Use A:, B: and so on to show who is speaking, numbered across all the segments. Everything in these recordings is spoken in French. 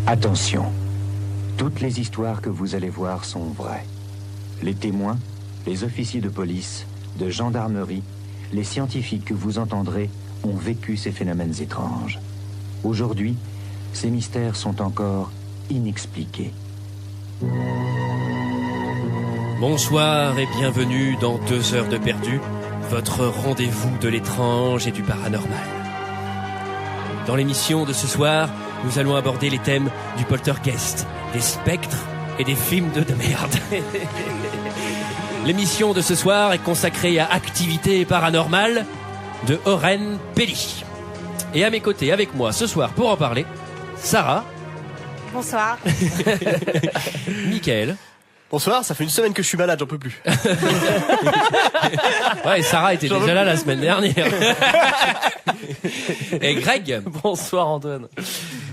A: Attention, toutes les histoires que vous allez voir sont vraies. Les témoins, les officiers de police, de gendarmerie, les scientifiques que vous entendrez ont vécu ces phénomènes étranges. Aujourd'hui, ces mystères sont encore inexpliqués.
B: Bonsoir et bienvenue dans 2 heures de perdu, votre rendez-vous de l'étrange et du paranormal. Dans l'émission de ce soir, nous allons aborder les thèmes du poltergeist, des spectres et des films de merde. L'émission de ce soir est consacrée à Activité paranormale de Oren Peli. Et à mes côtés, avec moi ce soir pour en parler, Sarah.
C: Bonsoir.
B: Mickaël.
D: Bonsoir, ça fait une semaine que je suis malade, j'en peux plus.
B: Ouais, et Sarah était déjà là la semaine dernière. Et Greg.
E: Bonsoir Antoine.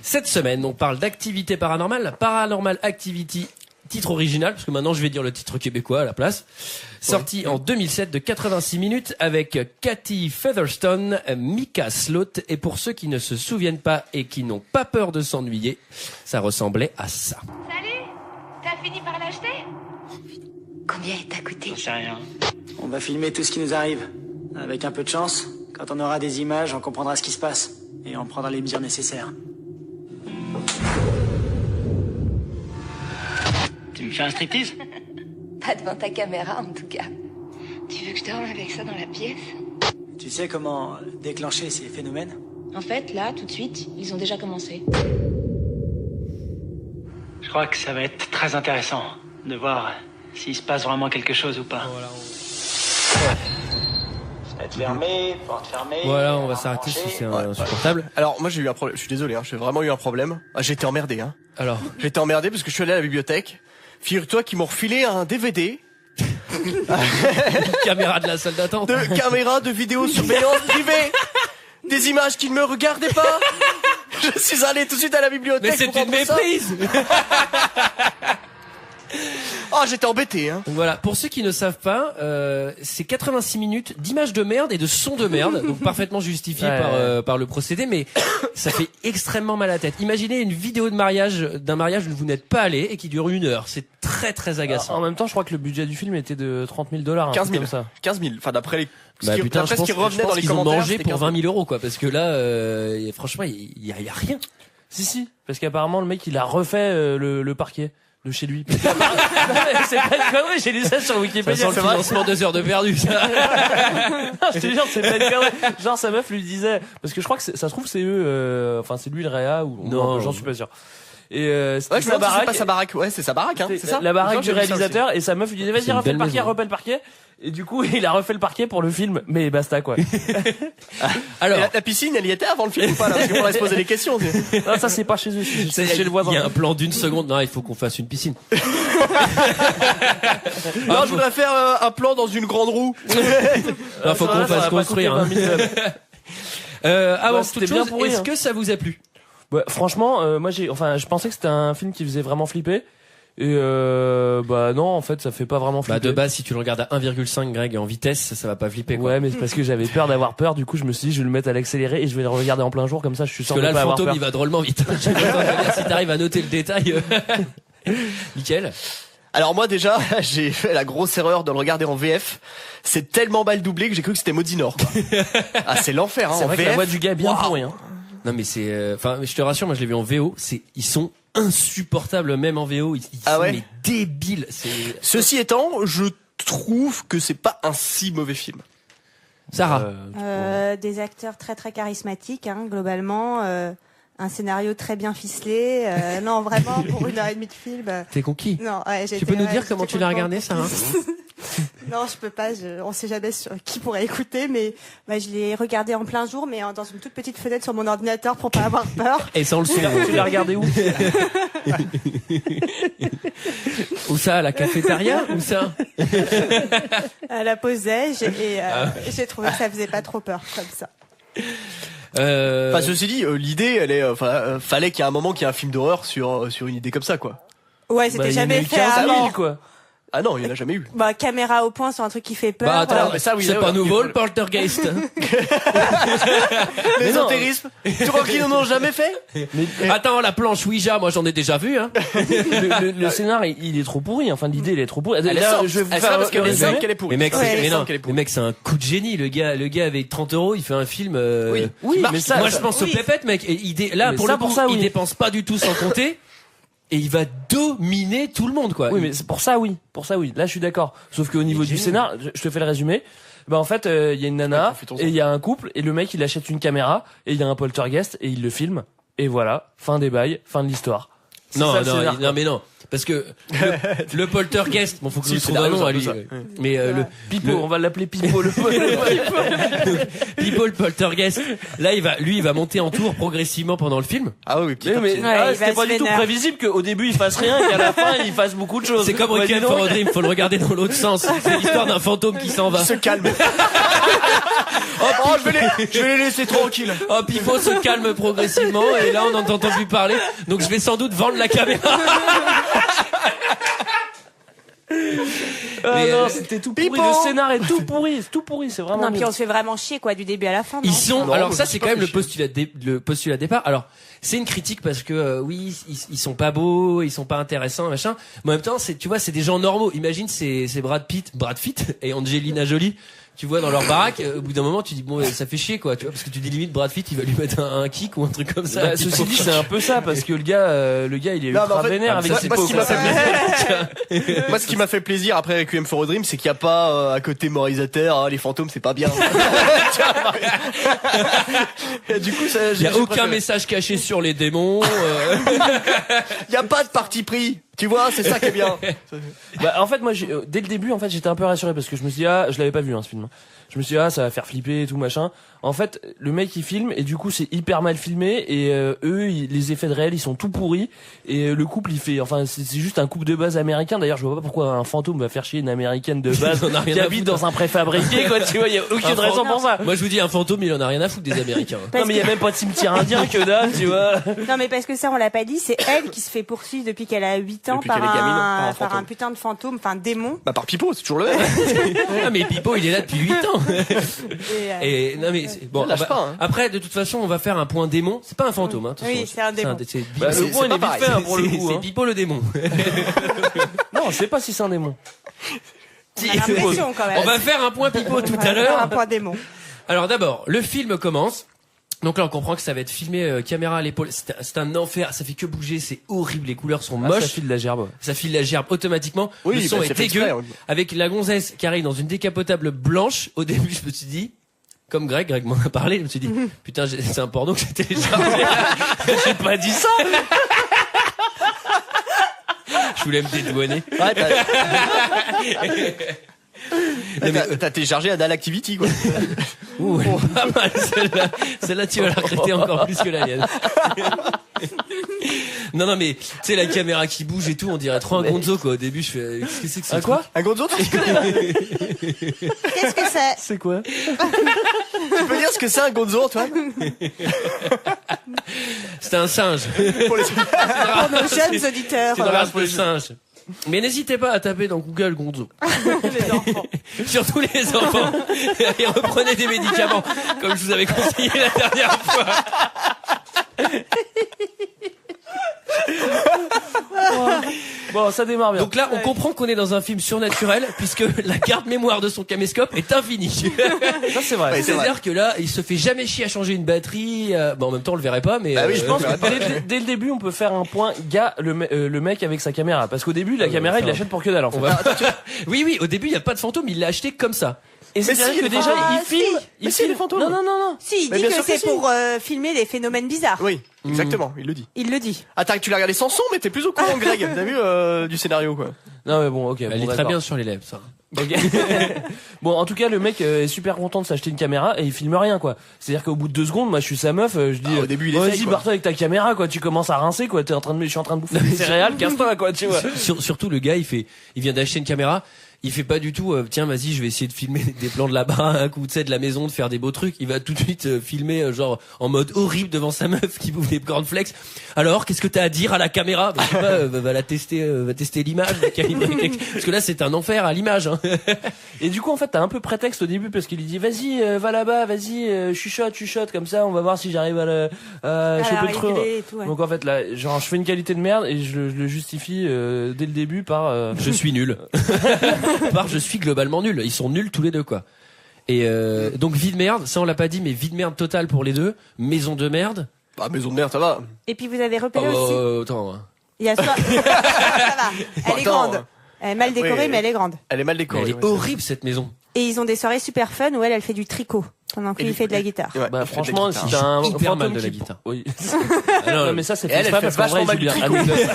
B: Cette semaine, on parle d'activité paranormale, Paranormal Activity, titre original, parce que maintenant je vais dire le titre québécois à la place. Sorti en 2007 de 86 minutes avec Cathy Featherstone, Micah Sloat, et pour ceux qui ne se souviennent pas et qui n'ont pas peur de s'ennuyer, ça ressemblait à ça.
C: Salut, t'as fini par l'acheter? Combien il t'a coûté?
F: J'en sais rien. On va filmer tout ce qui nous arrive. Avec un peu de chance, quand on aura des images, on comprendra ce qui se passe. Et on prendra les mesures nécessaires. Tu me fais un striptease?
C: Pas devant ta caméra en tout cas. Tu veux que je dorme avec ça dans la pièce?
F: Tu sais comment déclencher ces phénomènes?
G: En fait, là, tout de suite, ils ont déjà commencé.
F: Je crois que ça va être très intéressant de voir s'il se passe vraiment quelque chose ou pas.
B: Voilà,
F: Fenêtre fermée, porte fermée.
B: on va s'arrêter si c'est insupportable.
D: Alors, moi j'ai eu un problème, je suis désolé, j'ai vraiment eu un problème. Ah, j'ai été emmerdé,
B: Alors,
D: J'ai été emmerdé parce que je suis allé à la bibliothèque. Figure-toi qu'ils m'ont refilé un DVD
B: caméra de la salle d'attente.
D: de caméra de vidéosurveillance privée. Des images qui ne me regardaient pas. Je suis allé tout de suite à la bibliothèque.
B: Mais c'est
D: pour
B: une
D: prendre ça.
B: méprise.
D: Ah, j'étais embêté,
B: Donc voilà, pour ceux qui ne savent pas, c'est 86 minutes d'images de merde et de sons de merde, donc parfaitement justifié par le procédé, mais ça fait extrêmement mal à la tête. Imaginez une vidéo de mariage, d'un mariage où vous n'êtes pas allé et qui dure 1 heure. C'est très très agaçant.
E: En même temps, je crois que le budget du film était de $30,000.
D: 15 000.
E: Comme ça.
D: 15 000. Enfin, d'après les,
B: Bah putain, je
D: d'après ce
B: pense,
D: qui revenait dans les
B: qu'ils ont
D: commentaires.
B: mangé
D: c'était
B: pour
D: 15 000.
B: 20 000 euros, quoi, parce que là, franchement, il y a rien.
E: Si, parce qu'apparemment, le mec, il a refait le parquet de chez lui. Parce qu'apparemment- Non, mais c'est pas une connerie, j'ai lu ça sur
B: Ça
E: Wikipédia.
B: sent le
E: C'est vrai.
B: financement 2 heures de perdu, ça.
E: Non, je te jure, c'est pas une connerie. Genre, sa meuf lui disait, parce que je crois que ça se trouve, c'est eux, enfin, c'est lui le réa, ou,
B: Non.
E: j'en suis pas sûr. Et, c'était
D: Ouais, je me
E: sa
D: demande si c'est
E: baraque.
D: pas sa baraque. Ouais, c'est sa baraque, c'est ça?
E: La baraque
D: Non,
E: du
D: j'ai vu ça aussi.
E: réalisateur, et sa meuf lui disait,
B: C'est
E: vas-y,
B: une
E: refais
B: belle
E: le parquet,
B: maison.
E: refais le parquet. Et du coup, il a refait le parquet pour le film, mais basta, quoi.
B: Alors,
D: Et la piscine, elle y était avant le film ou pas, là? Parce qu'on pourrait se poser des questions.
E: Non, ça, c'est pas chez eux, c'est chez le voisin.
B: il y a un plan d'1 seconde. Non, il faut qu'on fasse une piscine.
D: Non, je voudrais faire un plan dans une grande roue.
B: Non, faut qu'on fasse construire. Hein. Avant
E: Ouais,
B: toute
E: c'était bien
B: chose,
E: pourri,
B: est-ce
E: hein.
B: que ça vous a plu?
E: Ouais, franchement, moi je pensais que c'était un film qui faisait vraiment flipper. Et bah non, en fait, ça fait pas vraiment flipper.
B: Bah de base, si tu le regardes à 1,5 Greg en vitesse, ça va pas flipper, quoi.
E: Ouais, mais c'est parce que j'avais peur d'avoir peur. Du coup, je me suis dit, je vais le mettre à l'accéléré et je vais le regarder en plein jour, comme ça, je suis sûr
B: Parce que
E: de
B: là,
E: pas
B: le
E: avoir
B: fantôme,
E: peur.
B: il va drôlement vite. Si t'arrives à noter le détail. Nickel.
D: Alors moi déjà, j'ai fait la grosse erreur de le regarder en VF. C'est tellement mal doublé que j'ai cru que c'était Maudinor, quoi. Ah, c'est l'enfer, hein.
E: C'est
D: En
E: vrai que
D: VF.
E: la voix du gars est bien
D: Waouh.
E: pourrie, hein.
B: Non mais c'est, enfin, je te rassure, moi je l'ai vu en VO. Ils sont insupportables même en VO. Ils
D: Ah
B: sont
D: ouais
B: mais débiles. C'est
D: Ceci étant, je trouve que c'est pas un si mauvais film.
B: Sarah.
C: Des acteurs très très charismatiques, hein, globalement. Un scénario très bien ficelé. Non, vraiment, pour 1h30 de film.
B: T'es conquis.
C: Non, ouais,
B: Tu peux nous dire comment tu l'as regardé, Sarah?
C: Non, je peux pas. On sait jamais sur qui pourrait écouter, mais je l'ai regardé en plein jour, mais dans une toute petite fenêtre sur mon ordinateur pour pas avoir peur.
B: Et sans le son.
E: Tu l'as regardé où?
B: Où ça, à la cafétéria? Où ça?
C: À la pause déj, et j'ai trouvé que ça faisait pas trop peur comme ça.
D: Enfin, ceci dit, l'idée, elle est, fallait qu'il y ait un moment qu'il y ait un film d'horreur sur une idée comme ça, quoi.
C: Ouais, c'était
E: Bah, il y en a
C: jamais
E: eu
C: fait
E: 15 000,
C: avant.
E: quoi.
D: Ah non, il y en a jamais eu.
C: Bah, caméra au point sur un truc qui fait peur.
B: Bah attends,
D: mais ça, oui,
B: c'est
D: là,
B: pas
D: ouais.
B: nouveau le poltergeist.
D: L'ésotérisme. Tu crois qu'ils n'en ont jamais fait?
B: Attends, la planche Ouija, moi j'en ai déjà vu. Hein.
E: Le scénar, il est trop pourri. Enfin, l'idée, elle est trop pourrie.
D: Elle est
E: Là,
D: simple.
E: je vais vous
D: Elle est
E: faire
D: simple parce qu'elle
E: le
D: est
E: résumé.
D: simple qu'elle est pourrie.
B: Mais mec,
C: Ouais,
B: mais
C: c'est
B: non,
D: qu'elle est
B: mais
D: pourrie.
B: mec, c'est un coup de génie. Le gars avec 30 €, il fait un film.
E: Oui, mais ça,
B: moi je pense
C: oui.
B: au pépette, mec. Et là,
E: Mais
B: pour
E: ça,
B: le coup,
E: pour ça, oui.
B: il dépense pas du tout sans compter. Et il va dominer tout le monde, quoi.
E: Oui, mais c'est pour ça, oui. Pour ça, oui. Là, je suis d'accord. Sauf qu'au niveau du scénar, je te fais le résumé. Bah, en fait, il y a une nana, et il y a un couple, et le mec, il achète une caméra, et il y a un poltergeist, et il le filme. Et voilà. Fin des bails, fin de l'histoire. C'est
B: Non,
E: ça, le
B: non,
E: scénar,
B: non, mais non. Parce que le poltergeist, bon, faut que je
D: Si,
B: trouve un nom à lui.
D: ça.
B: Mais
E: Pipo, on va l'appeler Pipo, le
B: Pipo le poltergeist, là, il va monter en tour progressivement pendant le film.
D: Ah oui, petit à
E: mais
D: petit.
C: Ouais, il
E: c'était
C: va
E: pas
C: se
E: du tout
C: vénère.
E: prévisible qu'au début il fasse rien et qu'à la fin il fasse beaucoup de choses.
B: C'est comme
E: Bah,
B: Requiem
E: dis donc.
B: for a Dream, faut le regarder dans l'autre sens. C'est l'histoire d'un fantôme qui s'en va.
D: Se calme. Oh, je vais les laisser tranquilles.
B: Oh, Pipo se calme progressivement et là on n'entend plus parler. Donc je vais sans doute vendre la caméra.
E: Ah
B: Mais,
E: non, c'était tout pourri.
D: Pipo.
E: Le scénar est tout pourri, c'est vraiment.
C: Non, puis
E: nul.
C: on se fait vraiment chier, quoi, du début à la fin.
B: Ils
C: non
B: sont.
D: Non,
B: alors
D: mais
B: ça
D: c'est
B: c'est
D: pas
B: quand même
D: fait
B: le postulat de départ. Alors c'est une critique parce que oui ils sont pas beaux, ils sont pas intéressants machin. Mais en même temps c'est tu vois c'est des gens normaux. Imagine c'est Brad Pitt et Angelina Jolie. Tu vois dans leur baraque, au bout d'un moment tu dis bon ça fait chier quoi, tu vois parce que tu dis limite Brad Pitt il va lui mettre un kick ou un truc comme ça.
E: Bah, ceci dit, c'est un peu ça parce que le gars il est
D: Non, mais
E: ultra
D: en fait,
E: vénère avec
D: moi,
E: ses
D: moi, ce
E: pauvres.
D: qui m'a fait Moi, ce qui m'a fait plaisir après Requiem for a Dream, c'est qu'il n'y a pas à côté moralisateur, les fantômes, c'est pas bien. Et du coup, ça,
B: Il y a aucun message caché sur les démons.
D: Il y a pas de parti pris. Tu vois, c'est ça qui est bien.
E: Bah, en fait, moi, dès le début, en fait, j'étais un peu rassuré parce que je me suis dit, je l'avais pas vu, ce film. Je me suis dit, ça va faire flipper et tout, machin. En fait, le mec, il filme et du coup, c'est hyper mal filmé et les effets de réel, ils sont tout pourris et le couple, c'est juste un couple de base américain. D'ailleurs, je vois pas pourquoi un fantôme va faire chier une américaine de base
B: en a rien
E: qui
B: à
E: habite
B: foutre.
E: dans un préfabriqué, quoi. Tu vois, il y a aucune raison pour ça.
B: Moi je vous dis un fantôme il en a rien à foutre des Américains.
E: Non, mais il y a même pas de cimetière indien que dalle, tu vois.
C: Non, mais parce que ça, on l'a pas dit, c'est elle qui se fait poursuivre depuis qu'elle a 8 ans
D: Depuis
C: par
D: qu'elle est gamine, par un
C: par
D: fantôme.
C: un putain de fantôme, enfin, démon.
D: Bah, par Pipo, c'est toujours le même.
B: Ah mais Pipo il est là depuis 8 ans.
C: Et,
B: Et non mais bon
D: lâche pas, hein.
B: après de toute façon on va faire un point démon, c'est pas un fantôme hein,
C: Oui,
B: attention.
C: c'est un démon.
E: Bah, le
D: c'est
E: point, il
D: pas
E: est vite
D: pareil.
E: fait, hein, pour le coup.
B: C'est
E: hein.
B: Pipo le démon.
E: Non, on sait pas si c'est un démon.
C: On a l'impression, quand même.
B: On va faire un point Pipo tout
C: On va
B: à
C: faire
B: l'heure.
C: un point démon.
B: Alors d'abord, le film commence. Donc là on comprend que ça va être filmé caméra à l'épaule. C'est un enfer, ça fait que bouger, c'est horrible, les couleurs sont
E: Ça
B: moches.
E: file de la gerbe.
B: Ça file la gerbe automatiquement.
D: Oui,
B: le son
D: bah,
B: est
D: c'est fait
B: dégueu.
D: exprès, oui.
B: Avec la gonzesse qui arrive dans une décapotable blanche. Au début, je me suis dit, comme Greg m'en a parlé, je me suis dit, putain, c'est un porno que j'ai téléchargé.
E: J'ai pas dit ça.
B: Je voulais me dédouaner.
D: Ouais, t'as téléchargé Adal Activity, quoi.
B: Ouh, elle est pas mal celle-là. Celle-là, tu vas la regretter encore plus que la mienne. Non, mais tu sais la caméra qui bouge et tout, on dirait trop un Gonzo quoi. Au début, je fais qu'est-ce que c'est que ça?
E: Quoi?
D: Un Gonzo, tu
C: Qu'est-ce que c'est?
E: C'est quoi?
D: peux dire ce que c'est un Gonzo, Antoine?
B: C'était un singe.
D: Pour les...
C: Pour nos jeunes auditeurs.
B: C'est une race de singe. Mais n'hésitez pas à taper dans Google Gonzo.
C: Les enfants.
B: Surtout les enfants. Et reprenez des médicaments, comme je vous avais conseillé la dernière fois.
E: Bon, ça démarre bien.
B: Donc là, on comprend qu'on est dans un film surnaturel, puisque la carte mémoire de son caméscope est infinie.
E: Ça, c'est vrai.
D: Ouais, c'est vrai.
B: C'est-à-dire que là, il se fait jamais chier à changer une batterie. Bon, en même temps, on le verrait pas, mais
D: Bah oui,
E: Je pense que dès le début, on peut faire un point le mec avec sa caméra. Parce qu'au début, la caméra, il l'achète pour que dalle, en fait.
B: on va... Oui, au début, il y a pas de fantôme, il l'a acheté comme ça.
E: Et c'est
D: Mais
E: vrai
D: si,
E: que
D: les
E: déjà,
C: fantômes.
E: il filme.
C: Ah,
E: Il
D: Mais si,
E: filme.
D: les fantômes.
E: Non.
C: Si, il
D: Mais
C: dit
D: bien
C: que
D: sûr que
C: c'est
D: si.
C: pour filmer des phénomènes bizarres.
D: Oui, exactement, il le dit.
C: Il le dit.
D: Attends, tu l'as regardé sans son, mais t'es plus au courant, Greg. T'as vu du scénario, quoi.
E: Non, mais bon, ok.
B: Elle
E: bon,
B: est très
E: d'accord.
B: bien sur les lèvres, ça.
E: Ok. Bon, en tout cas, le mec est super content de s'acheter une caméra et il filme rien, quoi. C'est-à-dire qu'au bout de 2 secondes, moi, je suis sa meuf, je dis,
D: au début, il
E: vas-y,
D: essaye, quoi.
E: barre-toi avec ta caméra, quoi. Tu commences à rincer, quoi. Je suis en train de bouffer des céréales, casse-toi, quoi, tu vois.
B: Surtout le gars, il vient d'acheter une caméra. Il fait pas du tout, tiens, vas-y, je vais essayer de filmer des plans de la baraque ou tu sais de la maison, de faire des beaux trucs. Il va tout de suite filmer genre en mode horrible devant sa meuf qui bouffe des cornflakes. Alors, qu'est-ce que t'as à dire à la caméra? Bah, je sais pas, va la tester, va tester l'image, parce que là c'est un enfer à l'image. Hein.
E: Et du coup, en fait, t'as un peu prétexte au début parce qu'il lui dit, vas-y, va là-bas, vas-y, chuchote, comme ça, on va voir si j'arrive à choper le truc.
C: Ouais.
E: Donc en fait, là, genre, je fais une qualité de merde et je le justifie dès le début par.
B: Je suis nul. Par je suis globalement nul. Ils sont nuls tous les deux quoi. Et donc vie de merde, ça on l'a pas dit, mais vie de merde totale pour les deux. Maison de merde.
D: Bah, maison de merde, ça va.
C: Et puis vous avez repéré aussi.
B: Attends.
C: Il y a ça. Ça va. Elle est
D: Attends.
C: grande. Elle est mal décorée,
D: Oui.
C: mais elle est grande.
D: Elle est mal
B: Mais
D: décorée.
B: elle est
D: ouais,
B: horrible cette maison.
C: Et ils ont des soirées super fun où elle fait du tricot pendant qu'il fait de la guitare.
D: Ouais,
E: Bah
D: elle fait de la
E: franchement,
D: guitare.
E: si t'as un
B: Hyper
E: fantôme
B: mal de la
E: qui-
B: guitare.
E: Oui.
B: Ah, non,
E: Non, mais ça c'est
D: Et elle
E: fait pas
D: fait
E: parce qu'en
D: vachement
E: vrai,
D: mal du
E: Julien,
D: tricot.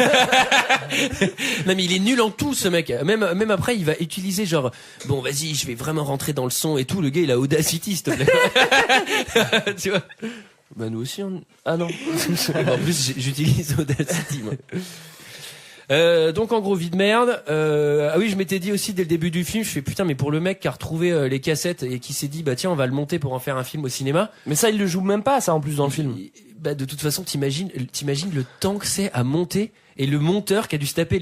B: Non mais il est nul en tout ce mec. Même après il va utiliser genre bon vas-y je vais vraiment rentrer dans le son et tout. Le gars il a Audacity s'il te plaît. Tu vois.
E: Bah nous aussi on. Ah non.
B: En plus j'utilise Audacity moi. Donc en gros vie de merde. Ah oui je m'étais dit aussi dès le début du film je fais putain mais pour le mec qui a retrouvé les cassettes et qui s'est dit bah tiens on va le monter pour en faire un film au cinéma.
E: Mais ça il le joue même pas ça en plus dans le film.
B: Bah de toute façon t'imagines le temps que c'est à monter et le monteur qui a dû se taper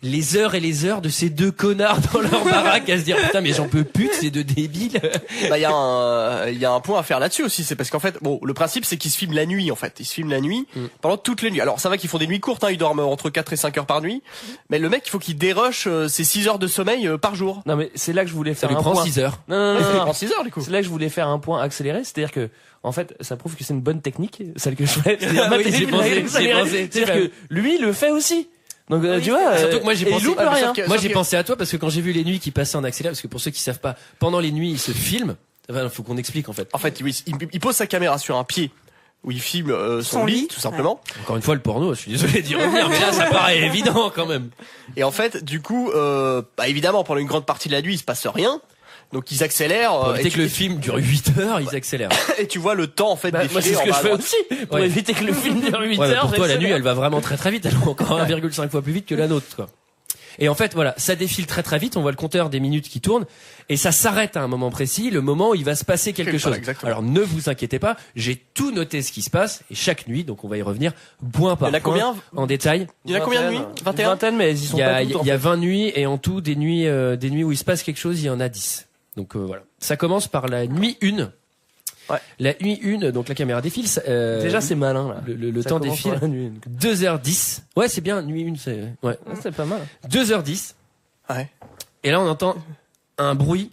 B: les heures et les heures de ces deux connards dans leur baraque à se dire putain mais j'en peux plus de ces deux débiles.
D: Bah, il y a un point à faire là-dessus aussi. C'est parce qu'en fait, bon, le principe, c'est qu'ils se filment la nuit, en fait. Ils se filment la nuit, pendant toutes les nuits. Alors, ça va qu'ils font des nuits courtes, hein. Ils dorment entre 4 et 5 heures par nuit. Mais le mec, il faut qu'il dérush ses 6 heures de sommeil par jour.
E: Non mais c'est là que je voulais
B: Ça
E: faire
B: lui
E: un
B: prend
E: point.
B: 6 heures.
E: Non.
D: Il prend 6 heures, du coup.
E: C'est là que je voulais faire un point accéléré, c'est-à-dire que en fait, ça prouve que c'est une bonne technique, celle que je fais. C'est-à-dire
B: Oui, j'ai pensé.
E: C'est-à-dire que lui le fait aussi. Donc tu vois,
B: Surtout que moi j'ai
E: et il
B: pensé,
E: loupe
D: mais
E: rien.
D: sauf que-
B: moi j'ai pensé à toi parce que quand j'ai vu les nuits qui passaient en accéléré, parce que pour ceux qui savent pas, pendant les nuits ils se filment. Enfin, faut qu'on explique en fait.
D: En fait, oui, il pose sa caméra sur un pied où il filme son lit, tout simplement.
B: Encore une fois le porno, je suis désolé d'y revenir, mais là ça paraît évident quand même.
D: Et en fait, du coup, bah, évidemment, pendant une grande partie de la nuit, il se passe rien. Donc ils accélèrent.
B: Pour
D: et
B: éviter
D: tu-
B: que le film dure 8 heures, ils accélèrent.
D: et tu vois le temps, en fait,
E: Bah, moi
D: défiler
E: c'est ce que
D: en
E: je
D: bas à
E: fais
D: droite.
E: aussi pour
B: Ouais.
E: éviter que le film dure 8
B: Ouais, mais
E: heures.
B: pour toi la
E: j'accélère.
B: nuit elle va vraiment très très vite, elle va encore 1,5 fois plus vite que la nôtre quoi. Et en fait voilà, ça défile très très vite, on voit le compteur des minutes qui tourne et ça s'arrête à un moment précis, le moment où il va se passer quelque
D: Voilà,
B: chose.
D: exactement.
B: Alors ne vous inquiétez pas, j'ai tout noté ce qui se passe et chaque nuit, donc on va y revenir point par
D: Il y en a
B: point
D: combien
B: en détail.
D: Il y en a combien de nuits 21
E: Une vingtaine, mais elles y sont
B: Il y
E: pas
B: a,
E: toutes.
B: il y a 20 nuits et en tout des nuits où il se passe quelque chose, il y en a 10. Donc voilà. Ça commence par la nuit 1.
D: Ouais.
B: La nuit 1, donc la caméra défile.
E: Déjà c'est malin là.
B: le
E: Ça
B: temps
E: commence
B: défile.
E: par la nuit.
B: 2h10. Ouais, c'est bien, nuit 1, c'est, ouais.
E: Ah, c'est pas mal.
B: 2h10.
D: Ouais.
B: Et là, on entend un bruit.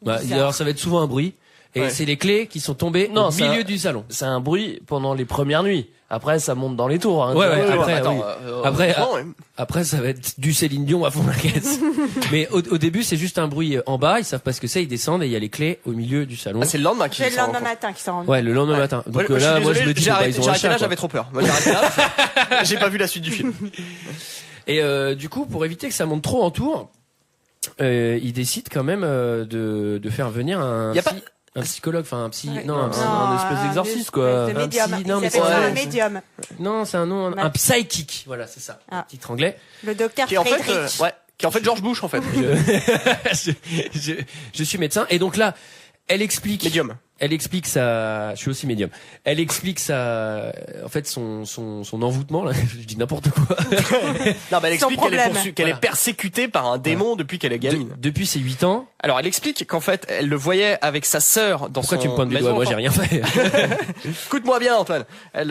B: Bah,
C: Bizarre.
B: alors, ça va être souvent un bruit. Et
D: Ouais.
B: c'est les clés qui sont tombées
E: Non,
B: au
E: c'est
B: milieu
E: un-
B: du salon.
E: C'est un bruit pendant les premières nuits. Après ça monte dans les tours. Hein.
B: Ouais, ouais,
E: Tu vois.
B: après,
D: attends,
B: oui. Après,
D: franchement, ouais.
B: Après, ça va être du Céline Dion à fond la caisse. Mais au début, c'est juste un bruit en bas. Ils savent pas ce que c'est. Ils descendent et il y a les clés au milieu du salon.
D: Ah, c'est le lendemain qui
C: C'est le
D: s'en rend
C: lendemain
D: compte.
C: matin qui s'en rend.
B: Ouais, le lendemain matin. Donc
D: Ouais, je suis
B: là, moi, je
D: désolé,
B: me dis,
D: j'ai
B: bah,
D: arrêté,
B: ils ont
D: j'ai
B: un
D: arrêté
B: chat,
D: là,
B: quoi.
D: j'avais trop peur. Moi, j'ai arrêté là. J'ai pas vu la suite du film.
B: Et du coup, pour éviter que ça monte trop en tour, ils décident quand même de faire venir un,
D: Y a pas-
B: un psychologue, enfin un psy,
C: Ouais.
B: non,
E: un espèce d'exorciste, quoi.
C: De
B: Un
C: médium.
B: psy-
C: Il
B: non, mais
C: s'appelle
B: c'est-
C: ça un
B: ouais,
C: médium.
B: non, c'est un nom,
C: Ouais.
B: un psychic, voilà, c'est ça,
C: Ah.
B: un titre anglais.
C: Le docteur
D: Qui est en fait,
C: Friedrich.
D: ouais, qui est en fait George Bush, en fait.
B: Je suis médecin et donc là, elle explique.
D: Médium.
B: Elle explique sa, je suis aussi médium. Elle explique sa, en fait son envoûtement là. Je dis n'importe quoi.
D: Non, mais elle
C: Son
D: explique qu'elle est
C: problème.
D: qu'elle
B: Voilà.
D: est persécutée par un démon depuis qu'elle est gamine.
B: Depuis ses 8 ans.
D: Alors, elle explique qu'en fait, elle le voyait avec sa sœur dans
B: Pourquoi
D: son
B: tu me pointes du
D: maison
B: doigt? Moi, j'ai
D: d'enfant.
B: rien fait.
D: Écoute-moi bien, Antoine. Elle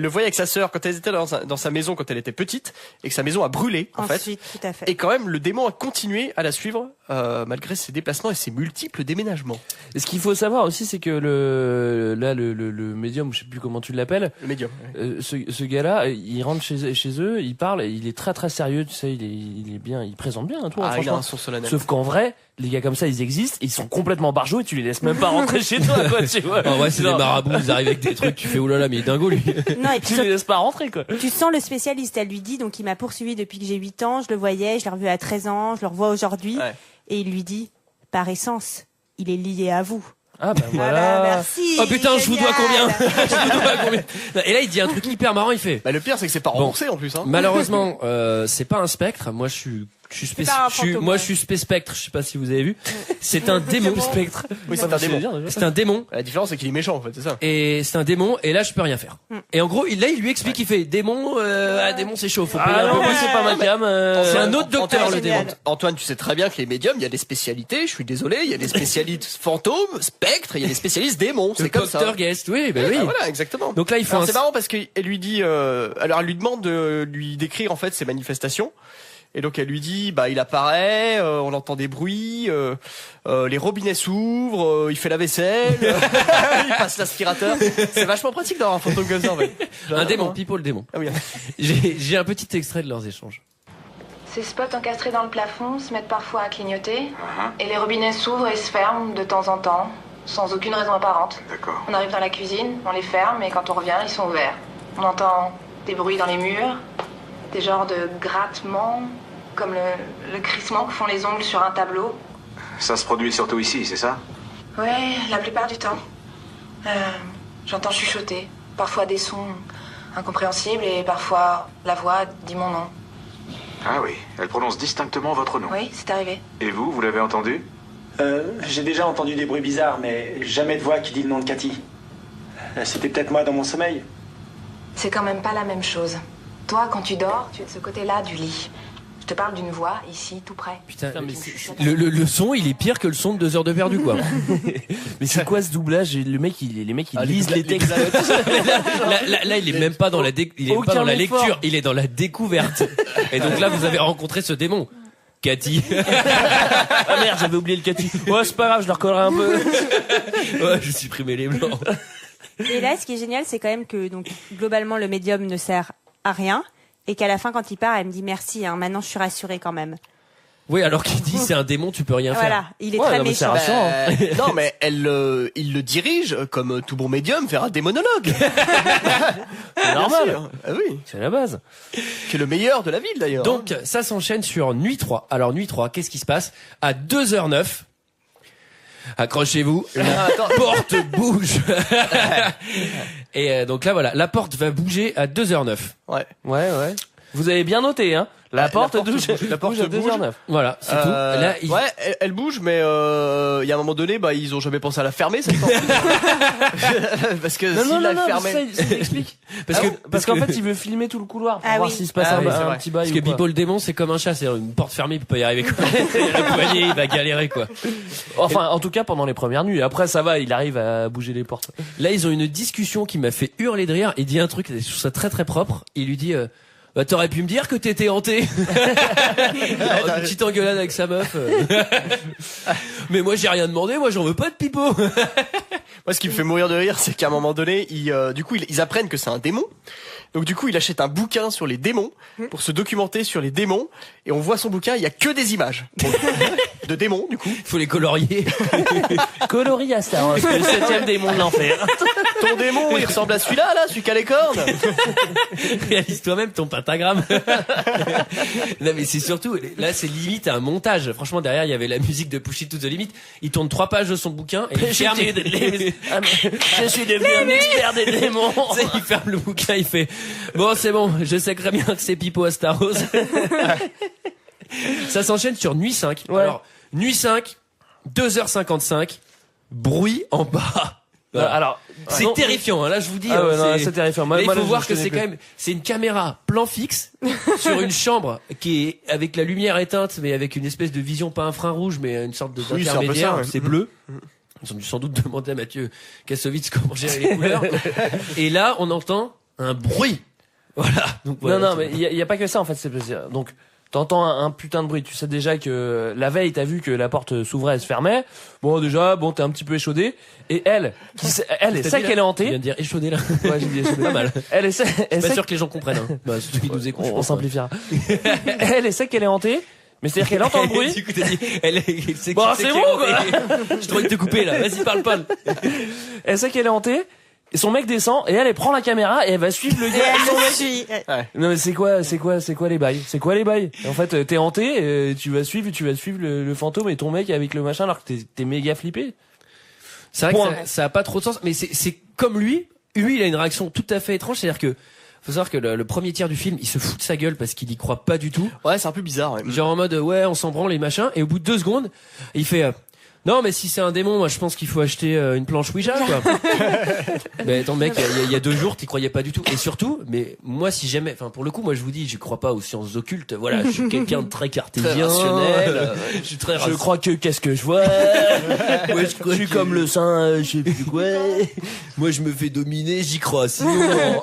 D: le voyait avec sa sœur quand elle était dans sa maison quand elle était petite et que sa maison a brûlé, en fait.
C: Ensuite, tout à fait.
D: Et quand même, le démon a continué à la suivre malgré ses déplacements et ses multiples déménagements.
E: Et ce qu'il faut savoir aussi, c'est que le médium, je sais plus comment tu l'appelles,
D: Le médium. Ouais.
E: ce gars-là, il rentre chez eux, il parle, et il est très très sérieux, tu sais, il est bien, il présente bien un tour,
D: Ah, il a
E: franchement.
D: un son solennel.
E: Sauf qu'en vrai, les gars comme ça, ils existent, ils sont complètement barjots et tu les laisses même pas rentrer chez toi, quoi, tu vois.
B: En vrai, c'est des
E: Genre,
B: marabouts, ils arrivent avec des trucs, tu fais oulala, mais il est dingo lui.
C: Non, et puis
E: tu les laisses pas rentrer, quoi.
C: tu sens le spécialiste. Elle lui dit, donc il m'a poursuivi depuis que j'ai 8 ans, je le voyais, je l'ai revu à 13 ans, je le revois aujourd'hui.
D: Ouais.
C: Et il lui dit, par essence, il est lié à vous.
E: Ah bah
C: Voilà,
E: voilà.
C: merci.
B: Oh putain, je vous dois
C: génial.
B: combien Je vous dois combien Et là, il dit un truc hyper marrant, il fait...
D: Bah, le pire, c'est que c'est pas remboursé en plus. Hein.
B: Malheureusement, c'est pas un spectre. Moi, je suis
C: C'est pas un fantôme, ouais.
B: je suis spectre. Je sais pas si vous avez vu. C'est un démon.
E: Spectre.
D: Oui, c'est un démon.
B: C'est un démon.
D: La différence, c'est qu'il est méchant, en fait, c'est ça.
B: Et c'est un démon. Et là, je peux rien faire. Et en gros, il lui explique, il fait démon. Démon, c'est chaud. Faut payer
E: Ah
B: un peu
E: non, moi
B: plus.
E: c'est pas ma cam.
B: C'est un autre docteur,
D: Antoine,
B: le démon.
C: génial.
D: Antoine, tu sais très bien que les médiums, il y a des spécialités, je suis désolé, il y a des spécialistes fantômes, spectres, il y a des spécialistes démons, c'est comme ça.
B: Docteur Guest. Oui, ben oui.
D: Ah, voilà, exactement.
B: Donc là, il faut
D: Alors, c'est marrant parce qu'elle lui dit, alors elle lui demande de lui décrire en fait ses manifestations. Et donc elle lui dit, bah il apparaît, on entend des bruits, les robinets s'ouvrent, il fait la vaisselle, il passe l'aspirateur. C'est vachement pratique d'avoir un fantôme comme ça en fait.
B: un démon. Pipo le démon.
D: Ah oui.
B: J'ai un petit extrait de leurs échanges.
G: Ces spots encastrés dans le plafond se mettent parfois à clignoter. Et les robinets s'ouvrent et se ferment de temps en temps, sans aucune raison apparente.
H: D'accord.
G: On arrive dans la cuisine, on les ferme et quand on revient, ils sont ouverts. On entend des bruits dans les murs, des genres de grattements, comme le crissement que font les ongles sur un tableau.
H: Ça se produit surtout ici, c'est ça?
G: Ouais, la plupart du temps. J'entends chuchoter, parfois des sons incompréhensibles et parfois la voix dit mon nom.
H: Ah oui, elle prononce distinctement votre nom.
G: Oui, c'est arrivé.
H: Et vous l'avez entendu?
F: J'ai déjà entendu des bruits bizarres, mais jamais de voix qui dit le nom de Cathy. C'était peut-être moi dans mon sommeil.
G: C'est quand même pas la même chose. Toi, quand tu dors, tu es de ce côté-là du lit. Je te parle d'une voix ici, tout près.
B: Putain, mais le son, il est pire que le son de 2 heures de perdu, quoi.
E: Mais c'est quoi ce doublage? Les mecs, ils lisent les textes.
B: Là, il est même pas dans la il est pas dans la lecture, il est dans la découverte. Et donc là, vous avez rencontré ce démon. Cathy.
E: Ah merde, j'avais oublié le Cathy. Ouais, c'est pas grave, je le recollerai un peu.
B: Ouais, je supprimais les blancs.
C: Et là, ce qui est génial, c'est quand même que donc globalement le médium ne sert à rien et qu'à la fin, quand il part, elle me dit merci. Hein, maintenant, je suis rassurée quand même.
B: Oui, alors qu'il dit c'est un démon, tu peux rien faire.
C: Voilà, il est
E: Ouais,
C: très
E: non, mais c'est
C: méchant.
E: rassurant.
D: Non mais il le dirige comme tout bon médium vers un démonologue.
E: C'est normal.
D: Ah oui,
E: C'est la base.
D: qui est le meilleur de la ville d'ailleurs.
B: Donc, ça s'enchaîne sur Nuit 3. Alors, Nuit 3, qu'est-ce qui se passe? À 2h09, accrochez-vous, la porte bouge. Et donc là, voilà, la porte va bouger à 2h09.
D: Ouais.
E: Ouais. Vous avez bien noté, hein. La porte bouge.
D: La porte
E: bouge à
D: bouge.
E: 2h09.
B: Voilà, c'est tout. Là,
D: Ouais, elle bouge, mais il y a un moment donné, bah ils ont jamais pensé à la fermer cette porte. Parce que s'il la fermait.
E: Ça m'explique. Parce qu'en fait, il veut filmer tout le couloir pour
C: Ah
E: voir
C: oui.
E: s'il se passe
D: Ah oui, c'est
E: un
D: vrai.
E: petit bail
B: parce que
E: ou quoi.
B: Pipo le démon, c'est comme un chat, c'est une porte fermée, il peut pas y arriver, quoi. Le poignet, il va galérer, quoi.
E: Enfin, en tout cas, pendant les premières nuits. Après, ça va, il arrive à bouger les portes.
B: Là, ils ont une discussion qui m'a fait hurler de rire. Il dit un truc, je trouve ça très très propre. Il lui dit, bah, t'aurais pu me dire que t'étais hanté. Une petite engueulade avec sa meuf. Mais moi, j'ai rien demandé, moi, j'en veux pas de Pipo.
D: Moi, ce qui me fait mourir de rire, c'est qu'à un moment donné, ils apprennent que c'est un démon. Donc du coup, il achète un bouquin sur les démons pour se documenter sur les démons. Et on voit son bouquin, il y a que des images de démons, du coup.
B: Il faut les colorier.
E: Coloris à ça, hein, c'est le 7ème démon de l'enfer.
D: Ton démon, il ressemble à celui-là, celui qui a les cornes.
B: Réalise toi-même ton pentagramme. Non, mais c'est surtout, là, c'est limite un montage. Franchement, derrière, il y avait la musique de Push It to the Limit. Il tourne 3 pages de son bouquin et il ferme.
E: Je suis devenu un expert des démons.
B: Tu sais, il ferme le bouquin, il fait bon, c'est bon, je sais très bien que c'est Pipo à Staros. Ça s'enchaîne sur Nuit 5.
E: Ouais.
B: Alors, Nuit 5, 2h55, bruit en bas. Voilà.
E: Alors,
B: C'est
E: non,
B: terrifiant, hein. Là je vous dis.
E: Ah ouais,
B: hein,
E: non, c'est terrifiant. Moi,
B: Là, il
E: moi,
B: faut
E: là,
B: voir
E: je
B: que
E: connais
B: c'est
E: plus.
B: quand même, c'est une caméra plan fixe sur une chambre qui est avec la lumière éteinte, mais avec une espèce de vision pas infrarouge, mais une sorte de
D: Oui, c'est un peu
B: d'intermédiaire.
D: ça, ouais.
B: C'est bleu. Ils ont dû sans doute demander à Mathieu Kassovitz comment gérer les couleurs. Et là, on entend un bruit. Voilà. Donc, voilà,
E: Non, mais il y a pas que ça en fait. Donc t'entends un putain de bruit. Tu sais déjà que la veille t'as vu que la porte s'ouvrait, elle se fermait. Bon déjà, t'es un petit peu échaudé. Et elle sait qu'elle est
B: Tu viens
E: hantée.
B: de dire échaudé là.
E: Ouais, j'ai dit échaudé.
B: Pas mal.
E: Elle sait
B: Pas
E: que
B: sûr que les gens comprennent. Hein. Bah, surtout qu'ils nous écoutent. je
E: on
B: pense,
E: simplifiera. Elle sait qu'elle est hantée. Mais c'est-à-dire qu'elle entend le bruit.
B: Du coup, t'as dit, elle sait
E: Bon,
B: qui
E: c'est
B: qui
E: bon,
B: est rentré. Je dois te couper là. Vas-y, parle.
E: Elle sait qu'elle est hantée. Et son mec descend et elle prend la caméra et elle va suivre le
C: Et
E: gars.
C: elle le suit.
E: Non mais c'est quoi les bails? C'est quoi les bails? En fait, t'es hanté, tu vas suivre le fantôme et ton mec avec le machin alors que t'es méga flippé.
B: C'est vrai que ça a pas trop de sens, mais c'est comme lui, il a une réaction tout à fait étrange, c'est-à-dire que faut savoir que le premier tiers du film, il se fout de sa gueule parce qu'il y croit pas du tout.
D: Ouais, c'est un peu bizarre. Ouais.
B: Genre en mode ouais, on s'en branle les machins, et au bout de 2 secondes, il fait non mais si c'est un démon, moi je pense qu'il faut acheter une planche Ouija quoi. Mais attends mec, il y a 2 jours t'y croyais pas du tout. Et surtout, mais moi si jamais, enfin pour le coup moi je vous dis, je crois pas aux sciences occultes. Voilà, je suis quelqu'un de très cartésien,
D: très rationnel.
B: Je suis très
E: Je crois que qu'est-ce que je vois?
B: Ouais,
E: Je suis comme le saint, je sais plus quoi.
B: Moi je me fais dominer, j'y crois. Sinon,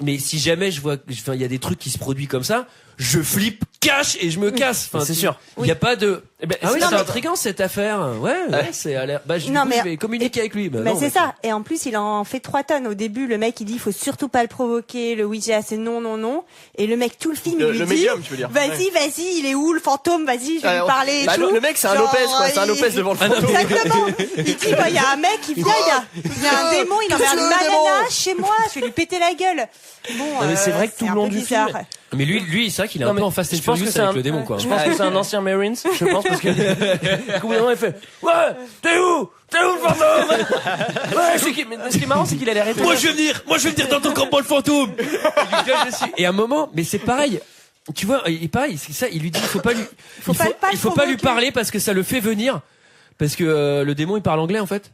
B: mais si jamais je vois, enfin il y a des trucs qui se produisent comme ça, je flippe, cache et je me casse. Enfin,
E: c'est sûr.
B: Il y a pas de. Ah oui,
C: non,
B: c'est
C: mais-
B: intriguant cette affaire. Ouais, c'est à l'air. Bah je, du
C: Non,
B: coup,
C: mais-
B: je vais communiquer avec lui. Bah,
C: Bah
B: non,
C: c'est
B: bah,
C: ça. Et en plus, il en fait 3 tonnes. Au début, le mec, il dit, il faut surtout pas le provoquer. Le Ouija, c'est non, non, non. Et le mec, tout le film, il lui
D: Le
C: dit,
D: médium, tu veux dire.
C: vas-y, il est où le fantôme? Vas-y, je vais lui parler. et
D: Bah,
C: tout.
D: le mec, c'est un
C: Genre,
D: Lopez, quoi. C'est un Lopez devant le fantôme.
C: Exactement. Il dit, il y a un mec, il vient, il y a un démon, il emmerde
D: Qu'est-ce que
C: une
D: le démon
C: banana chez moi, je vais lui péter la gueule. Bon,
E: mais c'est vrai que tout le
C: un
E: long
C: peu
E: du
C: bizarre.
E: film,
B: Mais lui, c'est vrai qu'il est
E: Non,
B: un peu
E: mais
B: en Fast and
E: je pense que
B: Furious
E: c'est
B: avec
E: un-
B: le démon, quoi.
E: Je pense que c'est un ancien Marines, je pense, parce que, au bout d'un moment, il fait, ouais, t'es où le fantôme? Ouais, mais ce qui est marrant, c'est qu'il a l'air étonné.
B: Moi je vais venir dans ton campement le fantôme. Il lui gueule dessus. Et à un moment, mais c'est pareil. Tu vois, il est pareil, c'est ça, il lui dit il faut pas lui il faut pas lui parler parce que ça le fait venir. Parce que le démon il parle anglais en fait.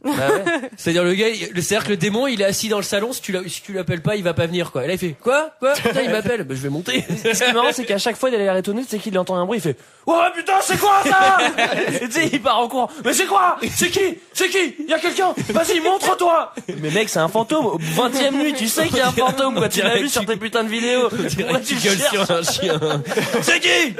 B: C'est-à-dire le gars, c'est-à-dire que le démon il est assis dans le salon, si tu l'appelles pas, il va pas venir quoi. Et là il fait quoi putain, il m'appelle, bah je vais monter.
E: Ce qui est marrant, c'est qu'à chaque fois, il a l'air étonné, c'est qu'il entend un bruit, il fait, ouais, putain, c'est quoi ça? Et tu sais, il part en courant. Mais c'est quoi? C'est qui? Il y a quelqu'un? Vas-y, montre-toi! Mais mec, c'est un fantôme. Au 20e nuit, tu sais qu'il y a un fantôme, quoi. Tu l'as vu sur tes putains de vidéos. Pourquoi tu
B: gueules
E: cherches?
B: sur un chien. C'est qui?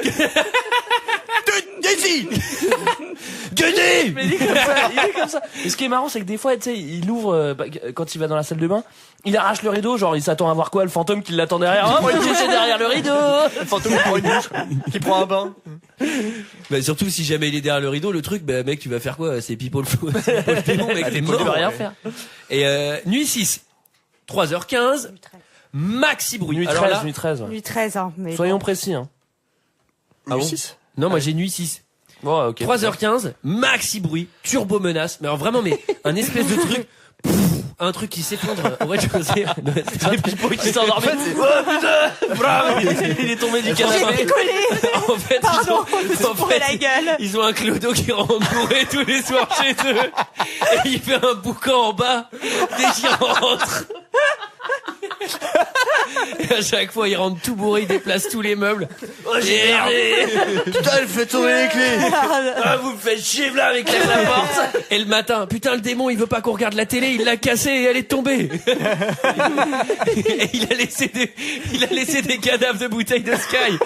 B: Gueudez!
E: Mais il est comme ça. Et ce qui est marrant, c'est que des fois, tu sais, il ouvre, quand il va dans la salle de bain, il arrache le rideau, genre, il s'attend à voir quoi? Le fantôme qui l'attend derrière. Oh, il est derrière le rideau!
D: Le fantôme qui prend une douche, qui prend un bain.
B: Bah surtout si jamais il est derrière le rideau, le truc, bah mec tu vas faire quoi? C'est pipo le démon, mec, t'es
E: Tu
B: mort.
E: peux rien faire.
B: Et nuit 6, 3h15, maxi bruit.
E: Nuit
B: Alors
E: 13,
B: là,
E: nuit 13. ouais.
C: Lui 13 ans, mais
E: Soyons
C: bon.
E: précis, hein.
B: Ah bon
D: 6.
B: non, moi j'ai nuit 6.
E: Bon, ok.
B: 3h15, maxi bruit, turbo menace, mais alors vraiment, mais un espèce de truc, un truc qui s'effondre au rez-de-chaussée. C'est un pipo qui s'endormit. Oh putain, bravo, il est tombé du
C: J'ai
B: canapé.
C: décollé.
B: En fait,
C: Pardon, je me
B: en
C: pourrais
B: fait,
C: la gueule.
B: ils ont un clodo qui rentre bourré tous les soirs chez eux. Et il fait un boucan en bas dès qu'il rentre. Et à chaque fois, il rentre tout bourré, il déplace tous les meubles. Oh, j'ai merdé.
D: Putain, elle fait tomber les clés.
B: Ah, vous me faites chier là avec la porte. Et le matin, putain, le démon, il veut pas qu'on regarde la télé, il l'a cassée et elle est tombée. Et il a laissé des cadavres de bouteilles de Sky.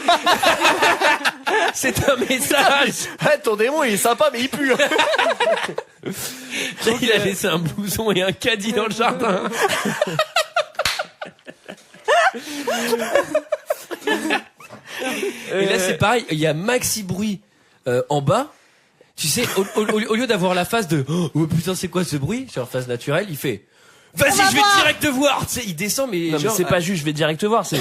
B: C'est un message.
D: Ouais, ton démon, il est sympa, mais il pue.
B: Il a laissé un blouson et un caddie dans le jardin. Et là c'est pareil, il y a maxi bruit en bas. Tu sais, au lieu d'avoir la phase de oh putain c'est quoi ce bruit sur phase naturelle, il fait vas-y je vais direct te voir. Tu sais, il descend mais
E: Non, mais
B: genre,
E: c'est pas juste, je vais direct voir, c'est,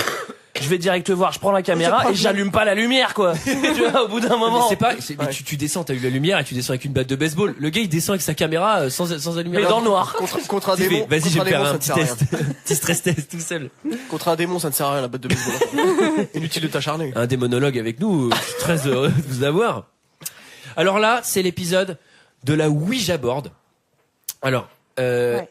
E: je vais direct voir, je prends la caméra et j'allume pas la lumière, quoi. Tu vois, au bout d'un
B: mais
E: moment.
B: c'est pas, mais tu descends, t'as eu la lumière et tu descends avec une batte de baseball. Le gars il descend avec sa caméra sans allumer.
E: Mais dans le noir.
D: Contre un
B: Il fait,
D: démon.
B: vas-y, je
D: contre
B: vais faire
D: démon,
B: un
D: ça
B: petit
D: ne sert à rien.
B: test, petit stress test tout seul.
D: Contre un démon, ça ne sert à rien, la batte de baseball. Inutile de t'acharner.
B: Un démonologue avec nous, je suis très heureux de vous avoir. Alors là, c'est l'épisode de la Ouija board. Alors,
C: Ouais.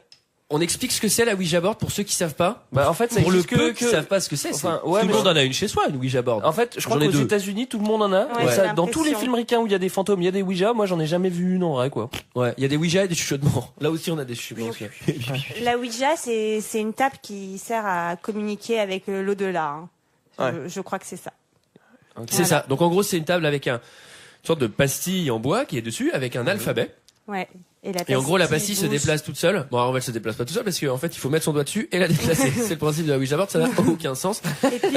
B: on explique ce que c'est la Ouija board pour ceux qui savent pas.
E: Bah, en fait, ça
B: Pour le
E: existe
B: peu qui savent pas ce que c'est.
E: Enfin,
B: c'est-
E: ouais,
B: tout le
E: mais
B: monde en a une chez soi, une Ouija board.
E: En fait, je crois
B: J'en ai
E: qu'aux
B: 2.
E: États-Unis, tout le monde en a.
C: Ouais,
E: Et
C: j'ai
E: ça, dans tous les
C: l'impression.
E: films ricains où il y a des fantômes, il y a des Ouija. Moi, j'en ai jamais vu une en vrai, quoi.
B: Ouais, il y a des Ouija et des chuchotements. Là aussi, on a des chuchotements. aussi.
C: La Ouija, c'est une table qui sert à communiquer avec l'au-delà. Hein. Je crois que c'est ça.
B: C'est ça. Donc en gros, c'est une table avec une sorte de pastille en bois qui est dessus, avec un alphabet.
C: Ouais.
B: Et en gros, la pastille se déplace toute seule. Bon, alors, elle se déplace pas toute seule parce qu'en fait, il faut mettre son doigt dessus et la déplacer. C'est le principe de la Ouija board, ça n'a aucun sens.
C: Et puis,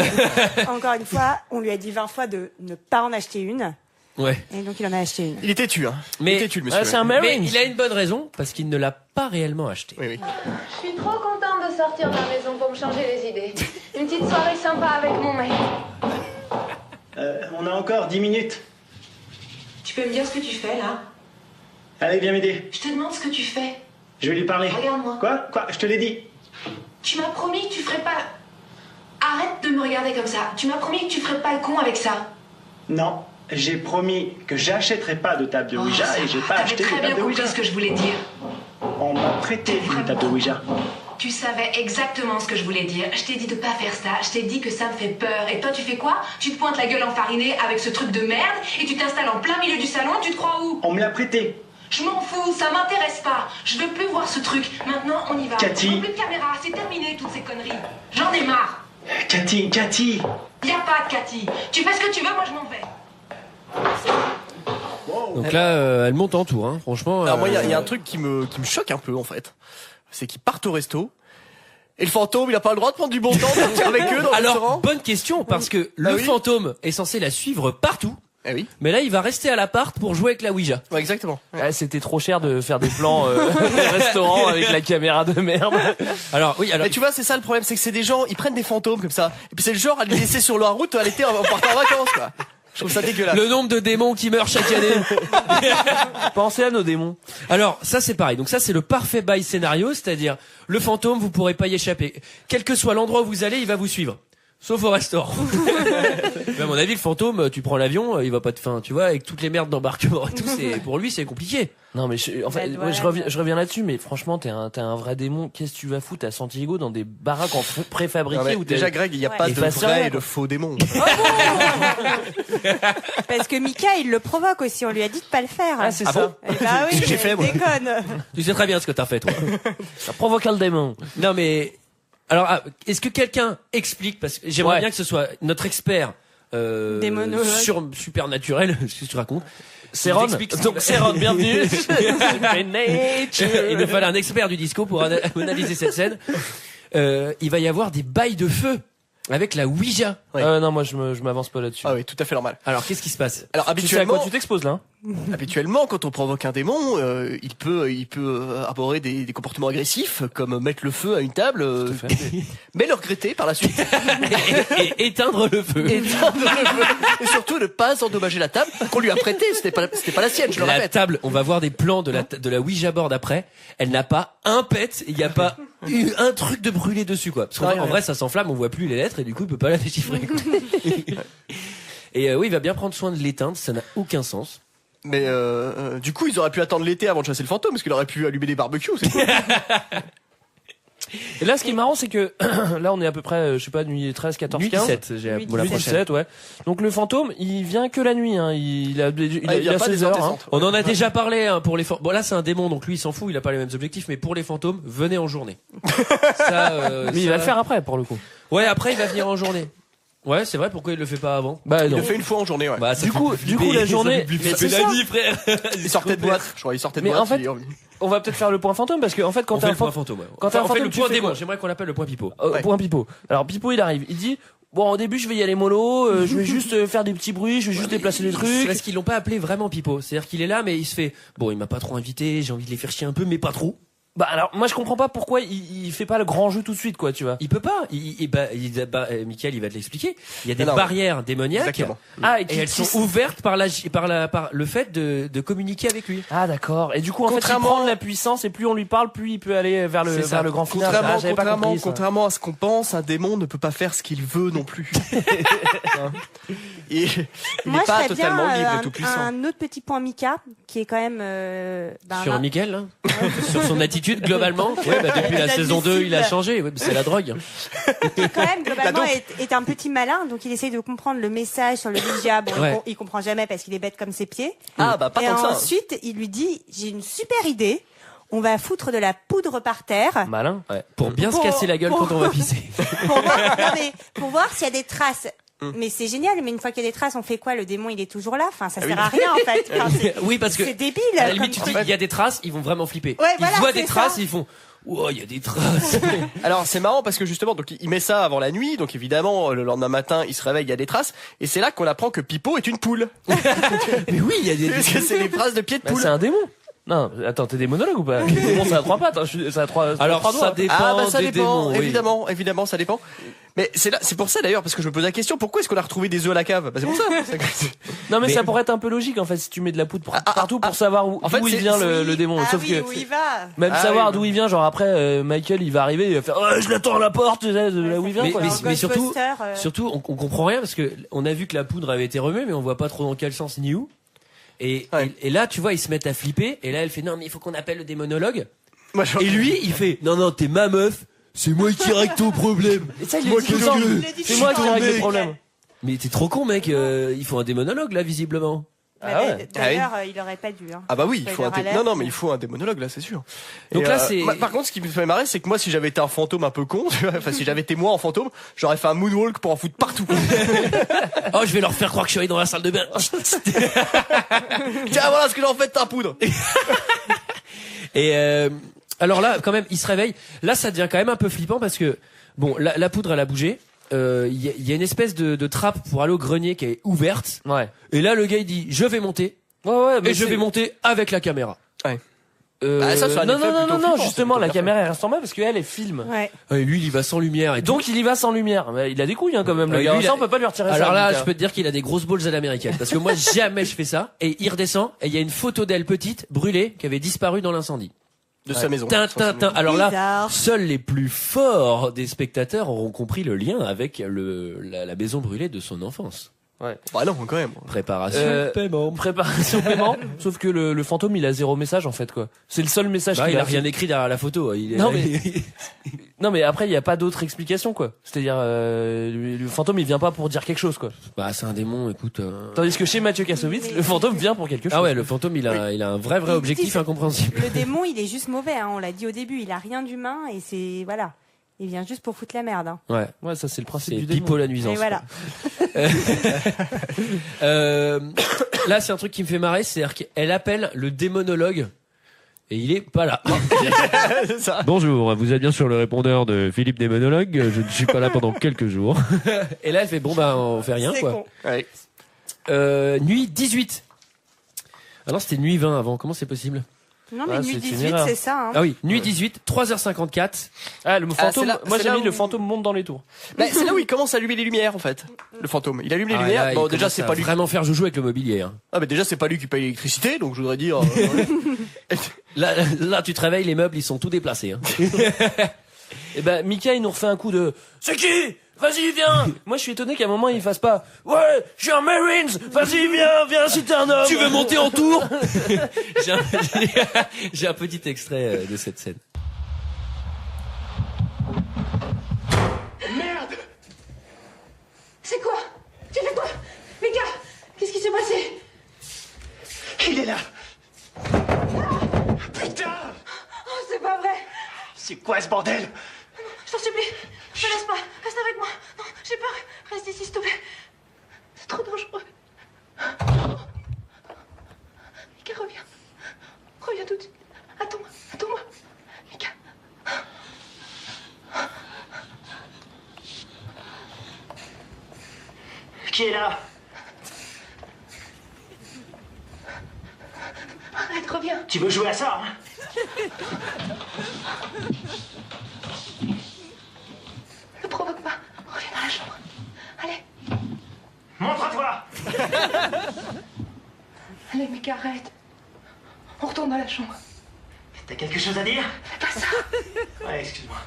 C: encore une fois, on lui a dit 20 fois de ne pas en acheter une.
B: Ouais.
C: Et donc il en a acheté une.
D: Il est têtu, hein.
B: Mais-
D: Il est têtu, le monsieur.
E: Ah, c'est un
B: Mais
E: Marine.
B: il a une bonne raison, parce qu'il ne l'a pas réellement acheté.
D: Oui, oui.
G: Je suis trop contente de sortir de la maison pour me changer les idées. Une petite soirée sympa avec mon mec.
F: On a encore 10 minutes.
G: Tu peux me dire ce que tu fais là?
F: Allez, viens m'aider.
G: Je te demande ce que tu fais.
F: Je vais lui parler.
G: Regarde-moi.
F: Quoi? Je te l'ai dit.
G: Tu m'as promis que tu ferais pas... Arrête de me regarder comme ça. Tu m'as promis que tu ferais pas le con avec ça.
F: Non, j'ai promis que j'achèterai pas de table de Ouija
G: ça
F: et j'ai
G: va.
F: pas
G: T'avais
F: acheté de
G: très bien
F: table de
G: compris
F: Ouija.
G: ce que je voulais dire.
F: On m'a prêté une table de Ouija.
G: Tu savais exactement ce que je voulais dire. Je t'ai dit de pas faire ça. Je t'ai dit que ça me fait peur. Et toi, tu fais quoi? Tu te pointes la gueule enfarinée avec ce truc de merde et tu t'installes en plein milieu du salon. Tu te crois où?
F: On me l'a prêté.
G: Je m'en fous, ça m'intéresse pas. Je veux plus voir ce truc. Maintenant, on y va.
F: Cathy.
G: Je veux plus de caméra. C'est terminé toutes ces conneries. J'en ai marre.
F: Cathy.
G: Y a pas de Cathy. Tu fais ce que tu veux, moi je m'en vais.
B: Donc là, elle monte en tour, hein. Franchement.
D: Alors moi, il y a un truc qui me choque un peu, en fait. C'est qu'ils partent au resto. Et le fantôme, il a pas le droit de prendre du bon temps de partir avec eux dans le
B: Alors,
D: restaurant.
B: bonne question, parce que le
D: oui.
B: fantôme est censé la suivre partout.
D: Eh oui.
B: Mais là, il va rester à l'appart pour jouer avec la Ouija.
D: Ouais, exactement.
E: Ouais, c'était trop cher de faire des plans au restaurant avec la caméra de merde.
B: Alors, oui, alors.
D: Mais tu vois, c'est ça le problème, c'est que c'est des gens, ils prennent des fantômes comme ça. Et puis c'est le genre à les laisser sur leur route à l'été en partant en vacances, quoi. Je trouve ça dégueulasse.
B: Le nombre de démons qui meurent chaque année.
E: Pensez à nos démons.
B: Alors, ça c'est pareil. Donc ça c'est le parfait bail scénario, c'est-à-dire le fantôme, vous pourrez pas y échapper. Quel que soit l'endroit où vous allez, il va vous suivre. Sauf au restaurant. Mais à mon avis, le fantôme, tu prends l'avion, il va pas te fin, tu vois, avec toutes les merdes d'embarquement et tout, c'est, pour lui, c'est compliqué.
E: Non mais en fait,
C: La
E: moi, je
C: douane.
E: reviens là-dessus, mais franchement t'es un vrai démon. Qu'est-ce que tu vas foutre à Santiago dans des baraques en
D: Non,
E: préfabriqués
D: mais
E: où t'es-
D: déjà, Greg, il n'y a
C: Ouais.
D: pas
E: Et
D: de
E: pas
D: vrai
E: sérieux,
D: et de
E: quoi.
D: faux démons.
C: Parce que Mika, il le provoque aussi. On lui a dit de pas le faire.
E: Ah c'est
D: Ah
E: ça.
D: bon
C: Eh bah oui,
D: J'ai fait, moi.
C: déconne.
B: Tu sais très bien ce que t'as fait, toi.
E: Ça provoque le démon.
B: Non mais, alors, est-ce que quelqu'un explique, parce que j'aimerais
E: Ouais.
B: bien que ce soit notre expert,
C: Démonologue.
B: sur supernaturel, ce que tu racontes.
E: C'est Ron. Donc c'est Ron, bienvenue.
B: Il nous fallait un expert du disco pour analyser cette scène. Il va y avoir des bails de feu avec la Ouija.
D: Ouais.
E: Non moi je m'avance pas là-dessus.
D: Ah oui, tout à fait normal.
B: Alors qu'est-ce qui se passe?
D: Alors
E: Tu sais à quoi
D: habituellement,
E: tu t'exposes là?
D: habituellement, quand on provoque un démon, il peut arborer des comportements agressifs, comme mettre le feu à une table, mais le regretter par la suite.
B: et éteindre le feu.
D: Éteindre le feu. Et surtout ne pas endommager la table qu'on lui a prêtée. C'était pas la sienne, je le
B: La
D: répète.
B: table, on va voir des plans de la Ouija board après. Elle n'a pas un pet, il n'y a pas eu un truc de brûlé dessus, quoi. Parce qu'en
D: Ouais,
B: en
D: ouais.
B: vrai, ça s'enflamme, on voit plus les lettres et du coup, il peut pas la déchiffrer, quoi. Et oui, il va bien prendre soin de l'éteindre, ça n'a aucun sens.
D: Mais du coup, ils auraient pu attendre l'été avant de chasser le fantôme, parce qu'il aurait pu allumer des barbecues. C'est cool.
E: Et là ce qui est marrant c'est que là on est à peu près je sais pas nuit 13, 14,
B: Nuit
E: 15.
B: 17, j'ai
C: Nuit
B: pour la
E: Nuit
B: prochaine.
E: 17, ouais. Donc le fantôme, il vient que la nuit hein. Il a
D: vient pas
E: 16
D: des heures
E: heures hein.
D: décentes.
B: On en a déjà parlé, hein, pour les bon là c'est un démon donc lui il s'en fout, il a pas les mêmes objectifs, mais pour les fantômes, venez en journée. Ça,
E: Mais il
B: ça-
E: va le faire après pour le coup.
B: Ouais, après il va venir en journée. Ouais, c'est vrai, pourquoi il le fait pas avant?
E: Bah
D: Il
E: non.
D: le fait une fois en journée, ouais.
B: Bah, ça
E: Du
B: fait
E: coup,
B: flipper,
E: la
B: ça
E: journée-
B: fait flipper
E: mais
B: la
E: c'est ça.
B: vie, frère.
D: Il sortait de boîte. Je crois, il sortait de
E: Mais
D: boîte.
E: en fait,
D: il est-
E: On va peut-être faire le point fantôme parce que en fait quand
B: On
E: t'as
B: fait
E: un
B: le point
E: fantôme,
B: fantôme. Ouais.
E: quand t'as un
B: on fait
E: fantôme,
B: le
E: tu
B: point
E: fais
B: démon.
E: quoi
B: J'aimerais qu'on l'appelle le point pipeau.
D: Ouais.
E: point pipeau. Alors pipeau il arrive, il dit bon au début je vais y aller mollo, je vais juste faire des petits bruits, je vais juste déplacer des
B: C'est
E: trucs.
B: parce qu'ils l'ont pas appelé vraiment pipeau. C'est-à-dire qu'il est là, mais il se fait bon, il m'a pas trop invité, j'ai envie de les faire chier un peu, mais pas trop.
E: Bah alors moi je comprends pas pourquoi il fait pas le grand jeu tout de suite quoi tu vois.
B: Il peut pas. Michael, il va te l'expliquer. Il y a des
D: Non, non.
B: barrières démoniaques.
D: Exactement.
E: Ah
B: Et elles sont ouvertes par le fait de communiquer avec lui.
E: Ah d'accord. Et du coup en fait il
D: Contrairement-
E: prend de la puissance et plus on lui parle plus il peut aller vers le
B: C'est ça.
E: grand final. Ah, j'avais pas compris ça.
D: Contrairement à ce qu'on pense, un démon ne peut pas faire ce qu'il veut non plus. Hein. Et il
C: Moi,
D: n'est pas
C: je ferais bien
D: totalement libre et tout puissant.
C: un autre petit point Mika, qui est quand même...
B: Sur Michael, hein. Sur son attitude globalement. Ouais, bah, depuis la saison 2, il a changé. Ouais, c'est la drogue.
C: qui quand même globalement
D: La
C: est un petit malin, donc il essaye de comprendre le message sur le Ouija. Bon,
B: Ouais.
C: il comprend jamais parce qu'il est bête comme ses pieds.
D: Ah bah pas
C: Et
D: tant que ça.
C: ensuite, il lui dit, j'ai une super idée. On va foutre de la poudre par terre
E: Malin.
B: Ouais. Pour bien se
C: Pour-
B: casser la gueule
C: pour-
B: quand on va pisser.
C: pour voir, non, mais pour voir s'il y a des traces. Mais c'est génial, mais une fois qu'il y a des traces, on fait quoi? Le démon, il est toujours là. Enfin, ça
D: Ah oui.
C: sert à rien, en fait. Enfin,
B: Oui, parce que
C: c'est débile.
B: à la
C: comme
B: limite, tu
C: truc.
B: dis, il y a des traces, ils vont vraiment flipper.
C: Ouais,
B: Ils
C: voilà,
B: voient
C: c'est
B: des
C: ça.
B: traces, ils font Oh, il y a des traces.
D: Alors c'est marrant parce que justement donc il met ça avant la nuit, donc évidemment le lendemain matin il se réveille, il y a des traces, et c'est là qu'on apprend que Pipo est une poule.
B: Mais oui, il y a des.
D: Parce que c'est des traces de pieds de
E: Bah,
D: poule.
E: c'est un démon. Non, attends, t'es des monologues ou pas? Les démons, ça a 3 pattes, hein. Ça a 3,
B: Alors
E: trois
B: ça
E: doigts.
B: dépend
D: Ah bah ça
B: des
D: dépend,
B: démons. Oui.
D: évidemment ça dépend. Mais c'est pour ça d'ailleurs parce que je me pose la question, pourquoi est-ce qu'on a retrouvé des œufs à la cave? Bah c'est pour ça.
E: Non, mais
B: Mais-
E: ça pourrait être un peu logique, en fait, si tu mets de la poudre partout pour savoir où,
D: En fait,
E: d'où il
D: c'est-
E: vient
C: Oui.
E: le démon.
C: Ah
E: Sauf
C: oui,
E: que,
C: où il va.
E: même
D: Ah
E: savoir
D: oui,
E: d'où il vient, genre après, Michael, il va arriver, il va faire, je l'attends à la porte, tu sais, de là où il vient,
B: Mais-
E: quoi.
B: mais surtout-
C: Ghostbusters,
B: Surtout, on comprend rien parce que on a vu que la poudre avait été remuée, mais on voit pas trop dans quel sens ni où. Et,
D: Ouais.
B: et là, tu vois, ils se mettent à flipper. Et là, elle fait non, mais il faut qu'on appelle le démonologue.
D: Moi, je-
B: Et lui, il fait non, t'es ma meuf. C'est moi qui règle ton problème.
E: Et ça, il
B: Moi
E: le dit
B: qui
E: tout le temps.
B: gueule.
E: C'est moi qui règle le problème.
B: Mais t'es trop con, mec. Il faut un démonologue là, visiblement.
E: Ah ouais.
C: D'ailleurs, il aurait pas dû. Hein.
D: Ah bah oui, il faut un
C: Spoiler alert.
D: non mais il faut un démonologue là, c'est sûr.
B: Donc
D: Et,
B: là, c'est-
D: par contre, ce qui me fait marrer, c'est que moi, si j'avais été un fantôme un peu con, tu vois, enfin si j'avais été moi en fantôme, j'aurais fait un moonwalk pour en foutre partout.
B: Oh, je vais leur faire croire que je suis allé dans la salle de bain.
D: Tiens, voilà ce que j'en fais de ta poudre.
B: Et alors là, quand même, il se réveille. Là, ça devient quand même un peu flippant parce que bon, la poudre, elle a bougé. Il y a une espèce de trappe pour aller au grenier qui est ouverte.
E: Ouais.
B: Et là, le gars, il dit, je vais monter.
E: Ouais, mais
B: Et je vais monter avec la caméra.
D: Ouais. Ah, ça, c'est un
E: non,
D: effet plutôt
E: non,
D: flippant,
E: justement,
D: c'est
E: la
D: plutôt
E: caméra, elle reste en bas parce qu'elle est film.
C: Ouais.
B: Et lui, il y va sans lumière. Et
E: Donc, il y va sans lumière. Mais il a des couilles, hein, quand même, le
B: Ouais,
E: gars.
B: lui,
E: Ça, on peut pas lui retirer ça.
B: alors là,
E: donc,
B: je peux te dire qu'il a des grosses balls à l'américaine. Parce que moi, jamais je fais ça. Et il redescend. Et il y a une photo d'elle petite, brûlée, qui avait disparu dans l'incendie.
D: de sa maison.
B: Tintin. Alors là,
C: Bizarre.
B: seuls les plus forts des spectateurs auront compris le lien avec la maison brûlée de son enfance.
D: Bah non, quand même.
B: Préparation, paiement.
E: Préparation paiement. Sauf que le fantôme, il a 0 message, en fait, quoi. C'est le seul message
B: Bah,
E: qu'il
B: il
E: a.
B: a rien écrit derrière la photo.
E: Non, mais- Non, mais après, il y a pas d'autre explication, quoi. C'est-à-dire, le fantôme, il vient pas pour dire quelque chose, quoi.
B: Bah, c'est un démon, écoute.
E: Tandis que chez Mathieu Kassovitz, le fantôme vient pour quelque chose.
B: Ah ouais, le fantôme, il a un vrai
C: Il
B: objectif
C: dit-
B: incompréhensible.
C: Le démon, il est juste mauvais. Hein. On l'a dit au début. Il a rien d'humain et c'est voilà. Il vient juste pour foutre la merde. Hein.
B: Ouais.
E: Ouais, ça, c'est le principe
B: C'est
E: du démon.
B: Pipo la
C: Et
B: nuisance.
C: voilà.
B: Là, c'est un truc qui me fait marrer, c'est-à-dire qu'elle appelle le démonologue et il est pas là.
D: C'est ça.
I: Bonjour, vous êtes bien sur le répondeur de Philippe Démonologue. Je ne suis pas là pendant quelques jours.
B: Et là, elle fait bon bah on fait rien
C: C'est
B: quoi.
C: con.
D: Ouais.
B: Nuit 18. Ah non, c'était nuit 20 avant. Comment c'est possible?
C: Non, mais
E: Ah,
C: nuit
E: c'est une
C: 18,
E: erreur.
C: c'est ça. Hein.
B: Ah oui, nuit 18, 3h54.
E: Ah, le fantôme,
D: c'est là-
E: moi
D: c'est
E: j'ai
D: là
E: mis le
D: où-
E: fantôme monte dans les tours.
D: Bah, c'est là où il commence à allumer les lumières en fait. Le fantôme. Il allume les
B: Ah,
D: lumières.
B: là,
D: Bon
B: il
D: déjà
B: commence
D: c'est
B: à
D: pas lui.
B: vraiment faire joujou avec le mobilier. Hein.
D: Ah mais déjà c'est pas lui qui paye l'électricité, donc je voudrais dire.
B: Là, tu te réveilles, les meubles ils sont tout déplacés. Hein.
E: Et ben, Mika, il nous refait un coup de, c'est qui? Vas-y, viens! Moi, je suis étonné qu'à un moment, il fasse pas, ouais, je suis un Marines! Vas-y, viens si t'es un homme!
B: Tu veux monter en tour? J'ai un petit extrait de cette scène.
G: Merde! C'est quoi? Tu fais quoi? Mika, qu'est-ce qui s'est passé?
F: Il est là. Putain!
G: Oh, c'est pas vrai!
F: C'est quoi ce bordel?
G: Je t'en supplie, ne me laisse pas, reste avec moi. Non, j'ai peur, reste ici s'il te plaît. C'est trop dangereux. Mika, reviens. Reviens tout de suite. Attends-moi. Mika.
F: Qui est là?
G: Arrête, reviens.
F: Tu veux jouer à ça, hein?
G: Ne provoque pas. Reviens dans la chambre. Allez.
F: Montre-toi!
G: Allez, Mika, arrête. On retourne dans la chambre.
F: T'as quelque chose à dire?
G: Fais pas ça.
F: Ouais, excuse-moi.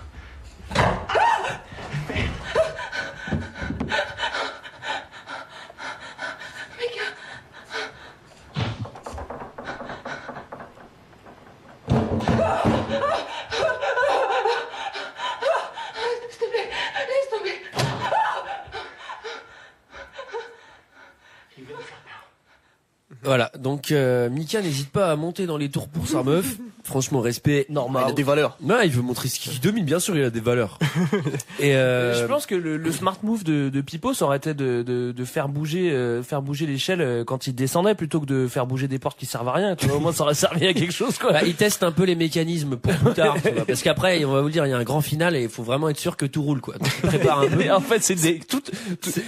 G: Mika. S'il te plaît, laisse tomber.
F: Il veut nous faire peur.
B: Voilà, donc Mika n'hésite pas à monter dans les tours pour sa meuf. Franchement, respect.
D: Normal. Il a des valeurs.
B: Non, il veut montrer ce qu'il domine, bien sûr, il a des valeurs. Et
E: je pense que le smart move de Pipo, ça aurait été de faire bouger l'échelle quand il descendait plutôt que de faire bouger des portes qui servent à rien. Tu vois, au moins ça aurait servi à quelque chose, quoi.
B: Bah, il teste un peu les mécanismes pour plus tard, tu vois, parce qu'après, on va vous le dire, il y a un grand final et il faut vraiment être sûr que tout roule, quoi. Donc, il prépare un peu.
E: Mais en fait, c'est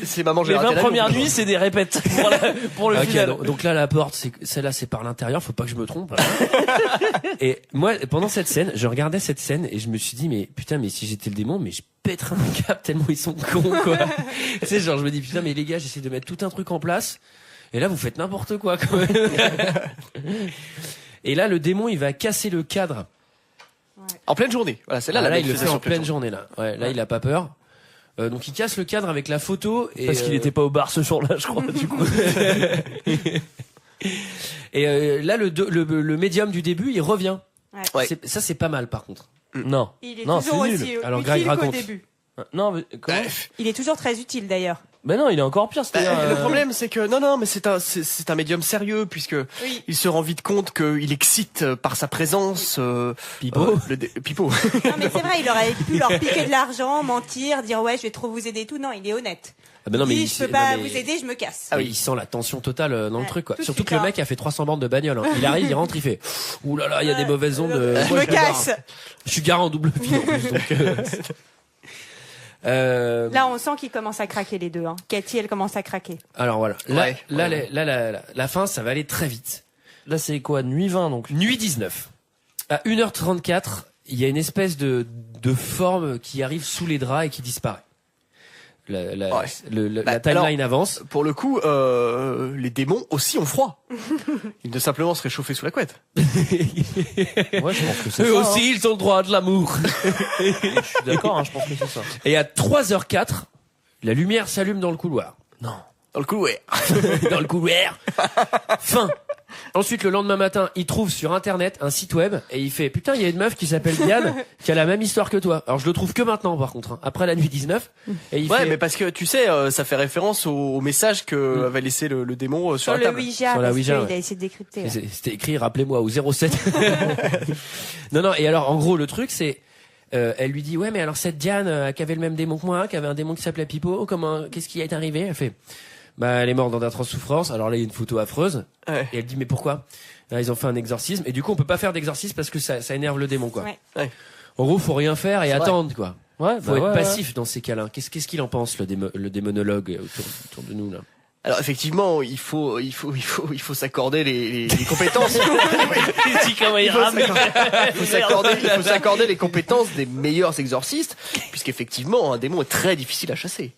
D: c'est maman, j'ai
E: les
D: raté
E: 20
D: l'avion.
E: premières nuits, c'est des répètes pour le
B: Ok,
E: final.
B: donc là, la porte, celle-là, c'est par l'intérieur, faut pas que je me trompe. Et moi, pendant cette scène, je regardais cette scène et je me suis dit, mais putain, mais si j'étais le démon, mais je pèterais un câble tellement ils sont cons, quoi. Tu sais, genre, je me dis, putain, mais les gars, j'essaie de mettre tout un truc en place. Et là, vous faites n'importe quoi, quand même. Et là, le démon, il va casser le cadre.
D: En pleine journée. Voilà, c'est là la
B: Là, il le fait
D: manifestation
B: en pleine journée, là. Ouais, là, il a pas peur. Donc, il casse le cadre avec la photo. Et,
E: Parce qu'il était pas au bar ce jour-là, je crois, du coup.
B: Et là, le médium du début, il revient.
D: Ouais.
B: Ça, c'est pas mal, par contre.
E: Non.
C: Il est
E: Non,
C: toujours
E: c'est nul.
C: aussi
B: Alors,
C: utile
B: Greg
C: qu'au
B: raconte.
C: début.
E: Non, mais comment?
C: Il est toujours très utile d'ailleurs.
E: Ben non, il est encore pire, c'est-à-dire,
D: Le problème, c'est que non, mais c'est un médium sérieux puisque
C: Oui.
D: il se rend vite compte qu'il excite par sa présence.
B: Pipo.
D: Pipo.
C: Non mais c'est vrai, il aurait pu leur piquer de l'argent, mentir, dire ouais je vais trop vous aider et tout. Non, il est honnête.
B: Ah ben non, mais
C: Il dit,
B: il
C: je peux
B: sait-
C: pas
B: non, mais-
C: vous aider, je me casse.
B: Ah oui, il sent la tension totale dans le
C: Ouais,
B: truc, quoi.
C: tout de
B: Surtout
C: suite,
B: que le
C: hein.
B: mec a fait 300 bornes de bagnole. Hein. Il arrive, il rentre, il fait ouh là là, il y a des mauvaises ondes.
C: Je me casse.
B: Je suis garant en double fil en plus. Donc,
C: Là, on sent qu'ils commencent à craquer les deux. Hein. Cathy, elle commence à craquer.
B: alors voilà. La fin, ça va aller très vite.
E: là, c'est quoi, nuit 20, donc.
B: Nuit 19. À 1h34, il y a une espèce de forme qui arrive sous les draps et qui disparaît. La timeline avance.
D: Pour le coup, les démons aussi ont froid. Ils ne simplement se réchauffer sous la couette.
E: Ouais, je pense que c'est
B: Eux
E: ça.
B: aussi, ils ont le droit de l'amour.
E: Je suis d'accord, hein, je pense que c'est ça.
B: Et à 3h04, la lumière s'allume dans le couloir.
E: Non.
D: Dans le couloir.
B: Dans le couloir. Fin. Ensuite, le lendemain matin, il trouve sur internet un site web et il fait putain, il y a une meuf qui s'appelle Diane qui a la même histoire que toi. Alors je le trouve que maintenant par contre, hein, après la nuit 19. Et il
D: Ouais,
B: fait
D: mais parce que tu sais, ça fait référence au message que avait laissé le démon sur
C: Sur
D: la
C: le
D: table.
C: Ouija,
B: Sur la
C: parce
B: Ouija,
C: qu'il
B: ouais.
C: a essayé de décrypter. Ouais.
B: C'était écrit, rappelez-moi, au 07. Non, et alors en gros le truc c'est elle lui dit ouais mais alors cette Diane qui avait le même démon que moi, qui avait un démon qui s'appelait Pipo, qu'est-ce qui est arrivé? Elle fait bah elle est morte dans d'atroces souffrances. Alors là il y a une photo affreuse.
D: Ouais.
B: Et elle dit mais pourquoi? Là, ils ont fait un exorcisme et du coup on peut pas faire d'exorcisme parce que ça énerve le démon quoi.
C: Ouais.
B: En gros faut rien faire et
D: C'est vrai.
B: attendre quoi.
E: Ouais,
B: Faut être passif dans ces cas-là. Qu'est-ce qu'il en pense le démonologue autour de nous là?
D: Alors effectivement, il faut s'accorder les compétences.
E: Il dit comment il rame.
D: Il faut s'accorder les compétences des meilleurs exorcistes, puisqu'effectivement un démon est très difficile à chasser.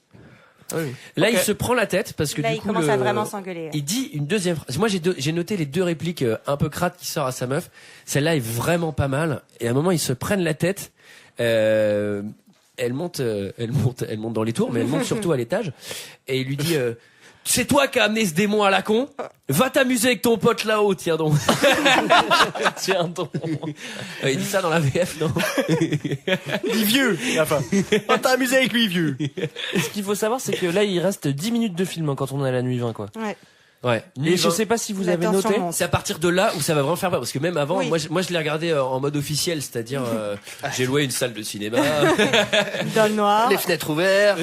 B: Là
D: Ok.
B: il se prend la tête parce que
C: Là,
B: du
C: il
B: coup
C: commence à vraiment s'engueuler.
B: il dit une deuxième phrase. Moi j'ai noté les deux répliques un peu crates qui sort à sa meuf. Celle-là est vraiment pas mal. Et à un moment ils se prennent la tête. Elle monte dans les tours, mais elle monte surtout à l'étage. Et il lui dit c'est toi qui as amené ce démon à la con. Va t'amuser avec ton pote là-haut, tiens donc.
E: Tiens donc.
B: Il dit ça dans la VF, non?
D: Il vieux, à la fin. Oh, t'as amusé avec lui, vieux.
E: Ce qu'il faut savoir, c'est que là, il reste 10 minutes de film hein, quand on est à la nuit 20, quoi.
C: Ouais.
B: Ouais.
E: Et je sais pas si vous avez
C: L'attention
E: noté.
C: monte.
B: C'est à partir de là où ça va vraiment faire peur parce que même avant,
C: Oui.
B: moi je l'ai regardé en mode officiel, c'est-à-dire j'ai loué une salle de cinéma.
C: Dans le noir.
D: Les fenêtres ouvertes.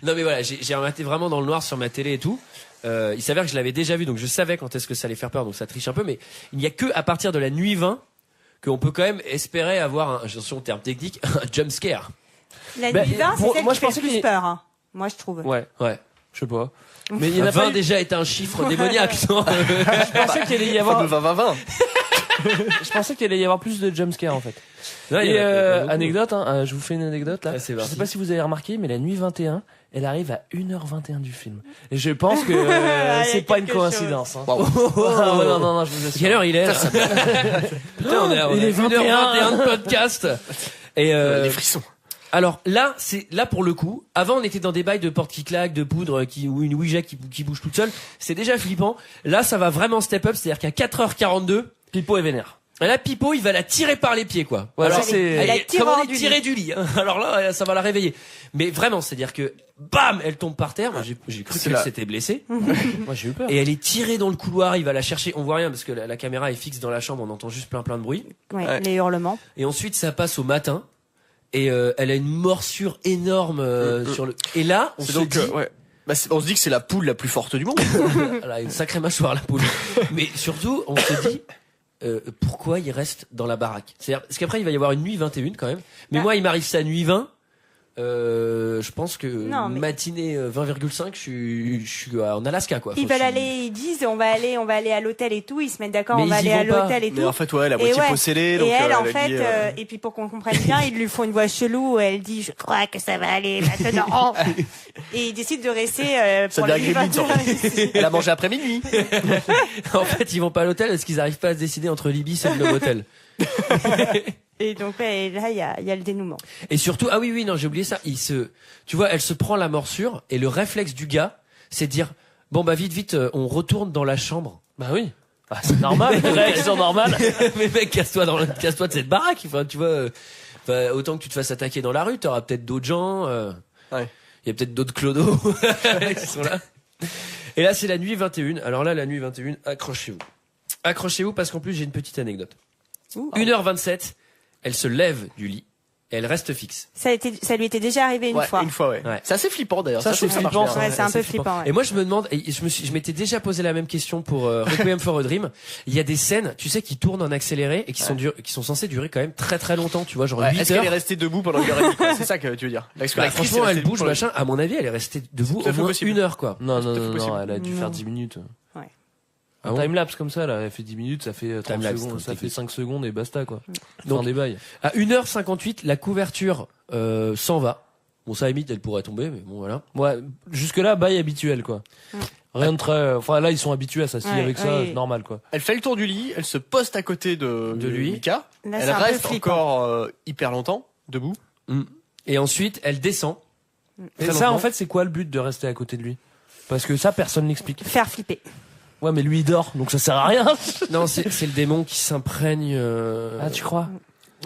B: Non mais voilà, j'ai rematé vraiment dans le noir sur ma télé et tout. Il s'avère que je l'avais déjà vu, donc je savais quand est-ce que ça allait faire peur, donc ça triche un peu. Mais il n'y a que à partir de la nuit 20 qu'on peut quand même espérer avoir, attention terme technique, un jump scare.
C: La
E: Bah,
C: nuit 20, c'est
E: pour-
C: celle
E: moi,
C: qui
E: je
C: fait
E: pensais
C: le plus
E: qu'il-
C: peur. Hein. Moi, je trouve.
E: Ouais,
B: Ouais.
E: je sais pas. Mais il y en a
B: 20
E: pas eu.
B: déjà est un chiffre démoniaque. Non
E: Je pensais qu'il allait y avoir.
D: 20-20-20.
E: Je pensais qu'il allait y avoir plus de jumpscare en fait.
B: Non, il y
E: Et
B: en a pas beaucoup.
E: anecdote, hein, je vous fais une anecdote là.
B: Ah, c'est
E: Je
B: parti.
E: sais pas si vous avez remarqué, mais la nuit 21, elle arrive à 1h21 du film. Et je pense que
C: Il y a
E: c'est pas une
C: quelque
E: coïncidence. Hein.
D: Wow.
E: Ah, ouais, non, je vous assure.
B: Quelle heure il est là Putain, on est à
E: Il est
B: 1h21 de podcast. Et
D: Les frissons.
B: alors là, là pour le coup. Avant, on était dans des bails de porte qui claque, de poudre, ou une Ouija qui bouge toute seule. C'est déjà flippant. Là, ça va vraiment step up, c'est-à-dire qu'à 4h42,
E: Pipo est vénère.
B: Et là, Pipo, il va la tirer par les pieds, quoi.
E: Ouais,
B: Alors,
E: ça, c'est-
B: elle
C: la
B: est
C: tire
B: comme on
C: hors
B: est
C: du
B: tiré
C: lit.
B: du lit. Hein. Alors là, ça va la réveiller. Mais vraiment, c'est-à-dire que, bam, elle tombe par terre. Moi, j'ai cru
D: C'est
B: qu'elle
D: là.
B: s'était blessée.
E: Moi, j'ai eu peur.
B: Et elle est tirée dans le couloir. Il va la chercher. On voit rien parce que la caméra est fixe dans la chambre. On entend juste plein de bruit.
C: Ouais,
D: Ouais.
C: les hurlements.
B: Et ensuite, ça passe au matin. Et elle a une morsure énorme sur le. Et là, on
D: C'est
B: se
D: donc,
B: dit,
D: ouais. Bah, on se dit que c'est la poule la plus forte du monde.
B: elle a une sacrée mâchoire la poule. Mais surtout, on se dit. Pourquoi il reste dans la baraque? C'est-à-dire, parce qu'après il va y avoir une nuit 21 quand même. Mais
C: Ah.
B: moi, il m'arrive ça nuit 20. Je pense que
C: Non, mais-
B: matinée 20,5, je suis en Alaska, quoi.
C: Ils
B: Enfin,
C: veulent
B: je
C: aller, ils disent on va aller à l'hôtel et tout. Ils se mettent d'accord,
B: Mais
C: on va
B: ils y
C: aller à
B: vont pas.
C: l'hôtel et tout.
D: Mais en fait, ouais, la
C: Et
D: moitié
C: ouais.
D: possédée. Donc,
C: Et elle, en
D: a
C: fait,
D: dit,
C: et puis pour qu'on comprenne bien, ils lui font une voix chelou où elle dit je crois que ça va aller maintenant. Et ils décident de rester
D: ça
C: pour
D: devient
C: les
D: Gremlins, en
C: 21.
D: fait. Elle a mangé après minuit.
B: en fait, ils vont pas à l'hôtel parce qu'ils arrivent pas à se décider entre l'Ibis et le Novotel.
C: Et donc ouais, et là il y a le dénouement.
B: Et surtout, ah oui, non, j'ai oublié ça. Tu vois, elle se prend la morsure et le réflexe du gars, c'est de dire, bon bah vite, on retourne dans la chambre.
E: Bah oui. Ah, c'est normal, réaction normale.
B: Mais mec, casse-toi de cette baraque. Enfin, tu vois, autant que tu te fasses attaquer dans la rue, t'auras peut-être d'autres gens.
D: Ouais.
B: Il y a peut-être d'autres clodos qui sont là. Et là, c'est la nuit 21. Alors là, la nuit 21, accrochez-vous. Accrochez-vous parce qu'en plus, j'ai une petite anecdote. 1h27, elle se lève du lit et elle reste fixe.
C: Ça lui était déjà arrivé une
D: Ouais,
C: fois.
D: une fois, ouais.
B: Ouais.
D: C'est assez flippant d'ailleurs.
E: Ça,
D: je trouve
E: c'est
D: que marche
E: flippant,
D: bien.
C: Ouais, c'est un peu flippant. Ouais.
B: Et moi, je me demande, et je m'étais déjà posé la même question pour Requiem for a Dream. Il y a des scènes, tu sais, qui tournent en accéléré et qui sont censées durer quand même très longtemps, tu vois, genre
D: Ouais,
B: 8
D: est-ce
B: heures.
D: qu'elle est restée debout pendant une heure et demie, quoi? C'est ça que tu veux dire. Parce que
B: Bah,
D: l'actrice
B: franchement,
D: est
B: elle
D: restée
B: bouge,
D: debout
B: machin. À mon avis, elle est restée debout
D: tout à
B: au
D: fait
B: moins
D: possible.
B: 1 heure, quoi.
E: Non,
D: tout à fait possible.
E: elle a dû
C: Non.
E: faire 10 minutes.
C: Ouais.
B: Ah
E: Un
B: bon
E: timelapse comme ça, là, elle fait 10 minutes, ça fait 30
B: Timelapse,
E: secondes,
B: c'est
E: ça fait
B: technique.
E: 5 secondes et basta, quoi.
B: Donc-
E: Fin des bails.
B: À 1h58, la couverture s'en va. Bon, ça limite, elle pourrait tomber, mais bon, voilà.
E: Ouais, jusque-là, bail habituel, quoi. Rien de très, enfin, là, ils sont habitués à ça. Si
C: Ouais,
E: avec ça,
C: oui.
E: c'est normal, quoi.
D: Elle fait le tour du lit, elle se poste à côté de
B: lui.
D: Mika.
C: Là,
D: Elle
C: c'est un peu
D: reste
C: flippant.
D: encore hyper longtemps debout.
B: Et ensuite, elle descend.
E: Et
B: Très
E: ça,
B: lentement.
E: en fait, c'est quoi le but de rester à côté de lui? Parce que ça, personne n'explique.
C: Faire flipper.
E: Ouais, mais lui, il dort, donc ça sert à rien.
B: Non, c'est le démon qui s'imprègne.
E: Ah, tu crois?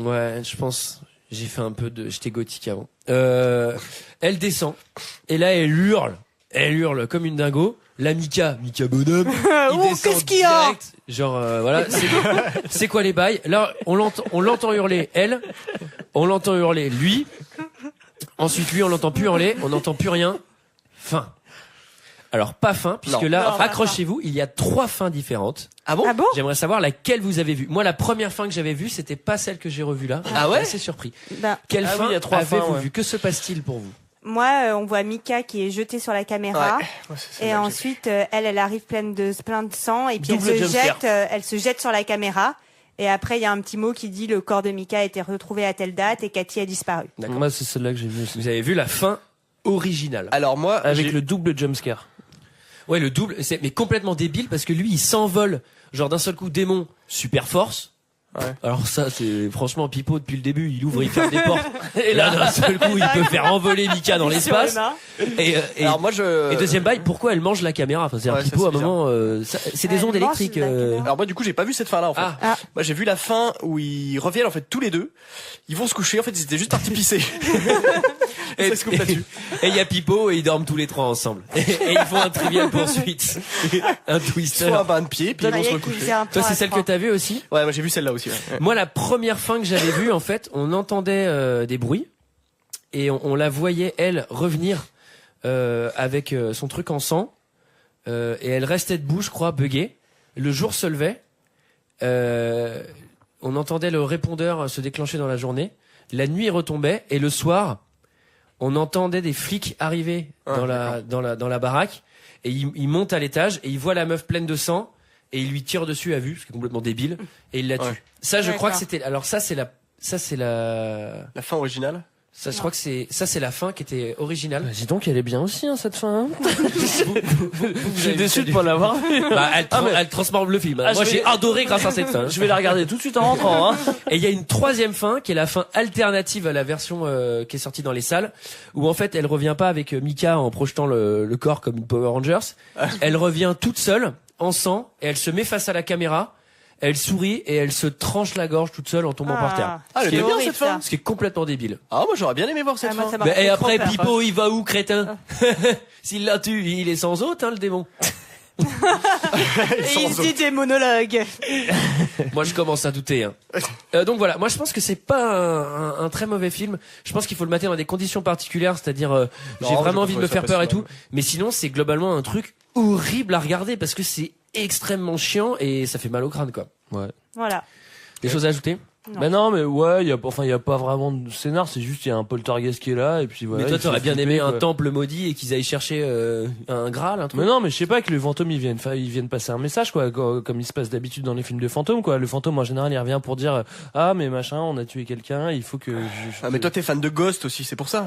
B: Ouais, je pense. J'ai fait un peu de. J'étais gothique avant. Elle descend. Et là, elle hurle comme une dingo. La Mika bonhomme. Il
C: Oh,
B: descend
C: qu'est-ce qu'il y a
B: direct. Genre, voilà. C'est quoi les bails? Là, on l'entend hurler, elle. On l'entend hurler, lui. Ensuite, lui, on l'entend plus hurler. On n'entend plus rien. Fin. Alors, pas fin, puisque
D: Non.
B: là,
C: Non, pas
B: accrochez-vous, il y a 3 fins différentes.
D: Ah bon?
C: Ah bon?
B: J'aimerais savoir laquelle vous avez vue. Moi, la première fin que j'avais vue, c'était pas celle que j'ai revue là.
D: Ah ouais?
B: J'étais assez surpris.
C: Ben,
B: Quelle
E: Ah
B: fin
E: oui, il y a 3
B: avez-vous
E: fins, ouais.
B: vu? Que se passe-t-il pour vous?
C: moi, on voit Mika qui est jetée sur la caméra.
D: Ouais, c'est
C: Et
D: celle-là que j'ai
C: ensuite, elle arrive plein de sang et puis
E: Double
C: elle
E: jumpscare.
C: se jette sur la caméra. Et après, il y a un petit mot qui dit le corps de Mika a été retrouvé à telle date et Cathy a disparu.
B: D'accord.
E: Moi, c'est celle-là que j'ai vue aussi.
B: Vous avez vu la fin originale.
D: Alors moi,
E: Avec
D: j'ai-
E: le double jumpscare.
B: Ouais, le double, c'est mais complètement débile parce que lui, il s'envole. Genre d'un seul coup, démon, super force.
D: Ouais.
B: Alors ça, c'est franchement Pipo depuis le début, il ouvre, il ferme des portes. Et là, d'un seul coup, il peut faire envoler Mika dans l'espace.
C: Sur les mains.
B: Et
D: alors moi je.
B: et deuxième bail, pourquoi elle mange la caméra? Enfin, c'est un
D: Ouais, ça,
B: Pipo à un
D: c'est
B: moment, c'est des
C: Elle
B: ondes
C: mange
B: électriques.
C: la caméra.
D: Alors moi du coup j'ai pas vu cette fin là en fait.
B: Ah.
C: Ah.
D: Moi j'ai vu la fin où ils reviennent en fait tous les deux. Ils vont se coucher en fait ils étaient juste partis pisser. Et ça se coupe là-dessus.
B: Et il y a Pipo et ils dorment tous les trois ensemble. Et ils font un trivial poursuite. Un
D: Ils
B: twister.
D: sont à bain de pied puis ils
C: Ça
D: vont
C: y
D: se
C: est,
D: recoucher.
C: qu'il faisait un
B: Toi,
C: plan
B: c'est
C: à
B: celle que
C: trois.
B: t'as vue aussi?
D: Ouais moi j'ai vu celle-là aussi. Ouais.
B: Moi, la première fin que j'avais vue, en fait, on entendait des bruits et on la voyait, elle, revenir avec son truc en sang et elle restait debout, je crois, buggée. Le jour se levait, on entendait le répondeur se déclencher dans la journée, la nuit retombait et le soir, on entendait des flics arriver
D: Ah,
B: dans la baraque et ils montent à l'étage et ils voient la meuf pleine de sang et ils lui tirent dessus à vue, ce qui est complètement débile, et ils la tuent.
D: Ouais.
B: Ça, je crois que
C: D'accord.
B: c'était. Alors ça, c'est la.
D: La fin originale.
B: Ça, je crois que c'est la fin qui était originale.
E: Bah, dis donc, elle est bien aussi, hein, cette fin. Hein.
B: Je
E: Je suis déçu de pas l'avoir vue.
B: Bah,
E: mais-
B: elle transforme le film.
E: Ah,
B: Moi,
E: je vais-
B: j'ai adoré grâce à cette fin.
E: Je vais la regarder tout de suite en rentrant, hein.
B: Et il y a une troisième fin qui est la fin alternative à la version qui est sortie dans les salles, où en fait elle revient pas avec Mika en projetant le corps comme une Power Rangers. Elle revient toute seule, en sang, et elle se met face à la caméra. elle sourit et elle se tranche la gorge toute seule en tombant par terre.
D: Ah,
B: Ce
D: elle
B: qui
D: est
B: est
D: bien
C: horrible,
D: cette fin.
B: Ce qui est complètement débile.
D: Ah, moi j'aurais bien aimé voir cette
C: Ah, moi,
D: fin.
C: ça m'a
B: Mais,
C: fait
B: et
C: trop
B: après,
C: peur.
B: Pipo, il va où, crétin? S'il la tue, il est sans hôte, hein, le démon.
C: Et il dit des monologues.
B: Moi, je commence à douter. Hein. Donc voilà, moi je pense que c'est pas un très mauvais film. Je pense qu'il faut le mater dans des conditions particulières, c'est-à-dire j'ai vraiment envie de me faire peur et tout. Mais sinon, c'est globalement un truc horrible à regarder parce que c'est extrêmement chiant et ça fait mal au crâne, quoi.
E: Ouais.
C: Voilà.
B: Des choses à ajouter?
C: Non.
E: Bah non, mais ouais, il y a pas vraiment de scénar, c'est juste il y a un poltergeist qui est là et puis voilà.
B: Mais toi,
E: il
B: t'aurais
E: fait
B: bien
E: flipper,
B: aimé un
E: quoi.
B: temple maudit et qu'ils aillent chercher un Graal, un truc.
E: Mais non, mais je sais pas que le fantôme ils viennent passer un message quoi, comme il se passe d'habitude dans les films de fantômes quoi. Le fantôme en général il revient pour dire ah mais machin, on a tué quelqu'un, il faut que
D: Ah, mais toi t'es fan de Ghost aussi, c'est pour ça.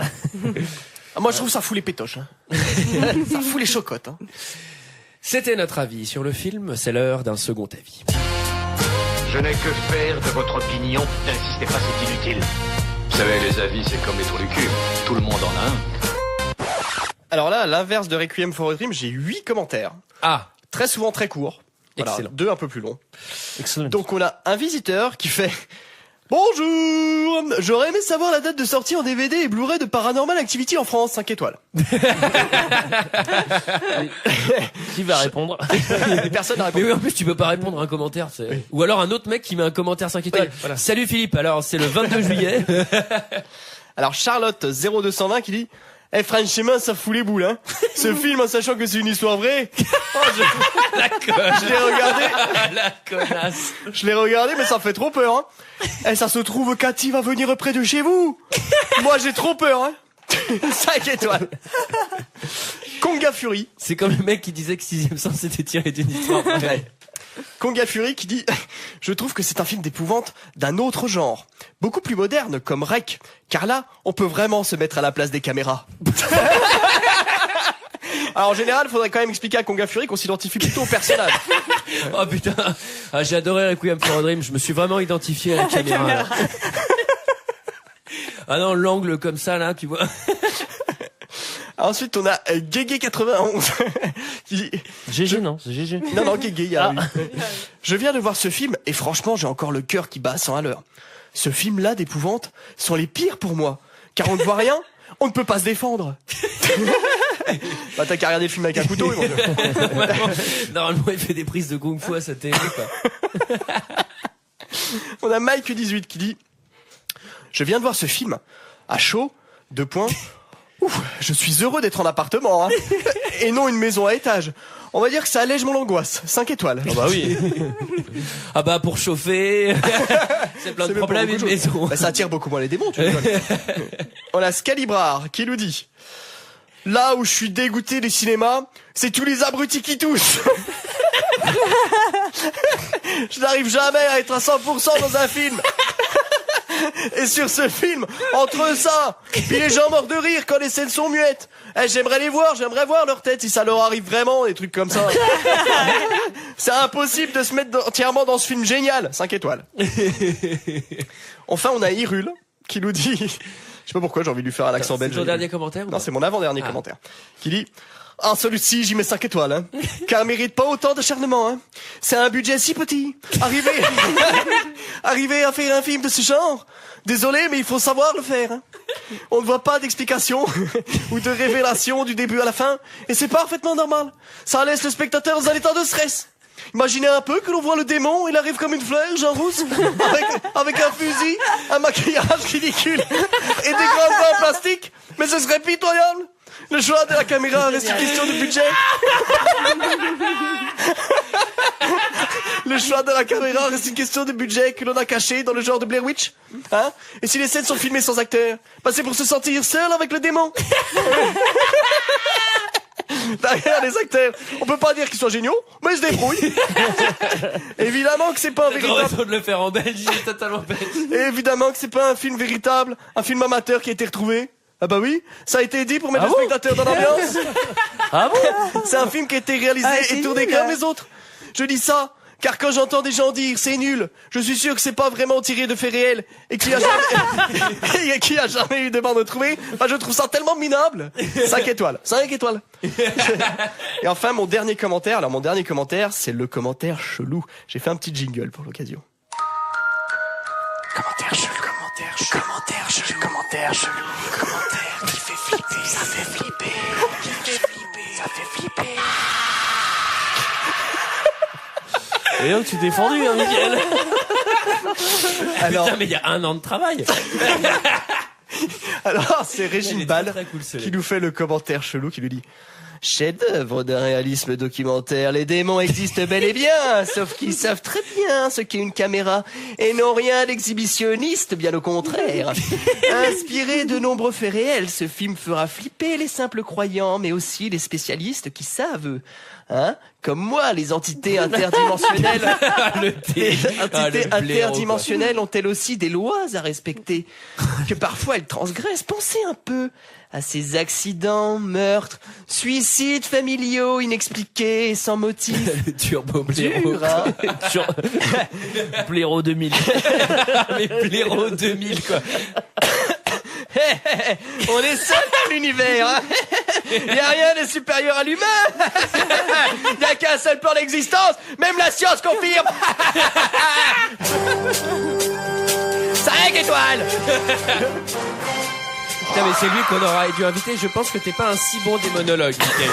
D: Ah, moi je trouve ça fout les pétoches. Hein. Ça fout les chocottes. Hein.
B: C'était notre avis sur le film. C'est l'heure d'un second avis.
J: Je n'ai que faire de votre opinion. N'insistez pas, c'est inutile. Vous savez, les avis, c'est comme les trous du cul. Tout le monde en a un.
D: Alors là, à l'inverse de Requiem for a Dream, j'ai 8 commentaires.
B: Ah,
D: Très souvent très courts. Voilà,
B: excellent.
D: 2 un peu plus longs.
E: excellent.
D: Donc on a un visiteur qui fait bonjour, j'aurais aimé savoir la date de sortie en DVD et Blu-ray de Paranormal Activity en France, 5 étoiles.
E: Qui va répondre?
D: Personne n'a
B: Mais
D: répondu.
B: oui, en plus, tu peux pas répondre à un commentaire. Ou alors un autre mec qui met un commentaire 5 étoiles.
D: Oui, voilà.
B: Salut Philippe, alors c'est le 22 juillet.
D: Alors Charlotte 0220 qui dit franchement ça fout les boules hein. Ce film en sachant que c'est une histoire vraie. Oh, je l'ai regardé.
B: La connasse.
D: Je l'ai regardé mais ça fait trop peur hein. Et ça se trouve Cathy va venir près de chez vous. Moi j'ai trop peur hein. 5 étoiles. Konga Fury.
B: C'est comme le mec qui disait que Sixième Sens c'était tiré d'une histoire.
D: Ouais. Konga Fury qui dit je trouve que c'est un film d'épouvante d'un autre genre, beaucoup plus moderne comme Rec, car là on peut vraiment se mettre à la place des caméras. Alors en général il faudrait quand même expliquer à Konga Fury qu'on s'identifie plutôt au personnage.
B: Oh putain, ah, j'ai adoré Requiem for a Dream. Je me suis vraiment identifié à la caméra. Là. Ah non, l'angle comme ça là, tu vois.
D: Ensuite on a Guégué91 qui dit
E: GG non, c'est GG.
D: non Guégué il y a eu. Je viens de voir ce film et franchement j'ai encore le cœur qui bat à 100 à l'heure. Ce film là d'épouvante sont les pires pour moi car on ne voit rien, on ne peut pas se défendre. Bah t'as qu'à regarder le film avec un couteau.
B: Normalement il fait des prises de kung fu à sa télé quoi.
D: On a Mike18 qui dit je viens de voir ce film à chaud, 2 points. Ouf, je suis heureux d'être en appartement hein. Et non une maison à étage. On va dire que ça allège mon angoisse. 5 étoiles.
E: Ah bah oui.
B: Ah bah pour chauffer, c'est plein de
D: C'est même
B: problèmes
D: pas
B: une
D: beaucoup de choses.
B: maison.
D: Bah, ça attire beaucoup moins les démons, tu rigoles. On a Scalibrar qui nous dit là où je suis dégoûté des cinémas, c'est tous les abrutis qui toussent. Je n'arrive jamais à être à 100% dans un film. Et sur ce film, entre ça, puis les gens morts de rire quand les scènes sont muettes. J'aimerais voir leur tête si ça leur arrive vraiment, des trucs comme ça. C'est impossible de se mettre entièrement dans ce film génial. 5 étoiles. Enfin, on a Hyrule qui nous dit, je sais pas pourquoi j'ai envie de lui faire un accent belge.
B: C'est ton dernier commentaire ou
D: Non,
B: pas
D: c'est mon avant-dernier commentaire. Qui dit, ah, celui-ci, j'y mets 5 étoiles, hein. Car il mérite pas autant d'acharnement, hein. C'est un budget si petit. Arriver à faire un film de ce genre. Désolé, mais il faut savoir le faire, hein. On ne voit pas d'explication ou de révélation du début à la fin. Et c'est parfaitement normal. Ça laisse le spectateur dans un état de stress. Imaginez un peu que l'on voit le démon, il arrive comme une fleur, Jean Rousse, avec un fusil, un maquillage ridicule et des grandes dents en plastique. Mais ce serait pitoyable. Le choix de la caméra reste une question de budget. Le choix de la caméra reste une question de budget que l'on a caché dans le genre de Blair Witch. Hein? Et si les scènes sont filmées sans acteur, bah c'est pour se sentir seul avec le démon. Derrière les acteurs, on peut pas dire qu'ils soient géniaux, mais ils se débrouillent. Évidemment que c'est pas un véritable.
B: raison de le faire en Belgique, j'ai totalement bête.
D: Évidemment que c'est pas un film véritable, un film amateur qui a été retrouvé. Ah bah oui, ça a été dit pour mettre le spectateur dans l'ambiance.
E: Ah bon?
D: C'est un film qui a été réalisé et tourné comme les autres. Je dis ça Car quand j'entends des gens dire c'est nul, je suis sûr que c'est pas vraiment tiré de faits réels et qu'il y a jamais, et qu'il y a jamais eu de bande retrouvée, je trouve ça tellement minable. 5 étoiles. 5 étoiles. Et enfin, mon dernier commentaire. Alors, mon dernier commentaire, c'est le commentaire chelou. J'ai fait un petit jingle pour l'occasion. Commentaire chelou, commentaire chelou, commentaire chelou, commentaire chelou, commentaire qui fait flipper, ça fait flipper, qui fait flipper, ça fait flipper.
E: Et donc tu t'es fendu, hein, Mickaël.
B: Alors, putain, mais il y a 1 an de travail.
D: Alors, c'est Régine Ball
B: cool,
D: qui nous fait le commentaire chelou, qui lui dit: chef-d'œuvre d'un réalisme documentaire, les démons existent bel et bien, sauf qu'ils savent très bien ce qu'est une caméra et n'ont rien d'exhibitionniste, bien au contraire. Inspiré de nombreux faits réels, ce film fera flipper les simples croyants, mais aussi les spécialistes qui savent. Hein? Comme moi, les entités interdimensionnelles, interdimensionnelles ont elles aussi des lois à respecter, que parfois elles transgressent. Pensez un peu à ces accidents, meurtres, suicides familiaux inexpliqués et sans motif.
B: Le turbo blaireau.
D: Dur, hein.
E: Blaireau 2000.
B: Mais blaireau 2000, quoi.
D: On est seul dans l'univers, hein. Il n'y a rien de supérieur à l'humain. Il n'y a qu'un seul plan d'existence. Même la science confirme. 5 étoiles.
B: Putain, mais c'est lui qu'on aurait dû inviter. Je pense que t'es pas un si bon démonologue, Mickaël.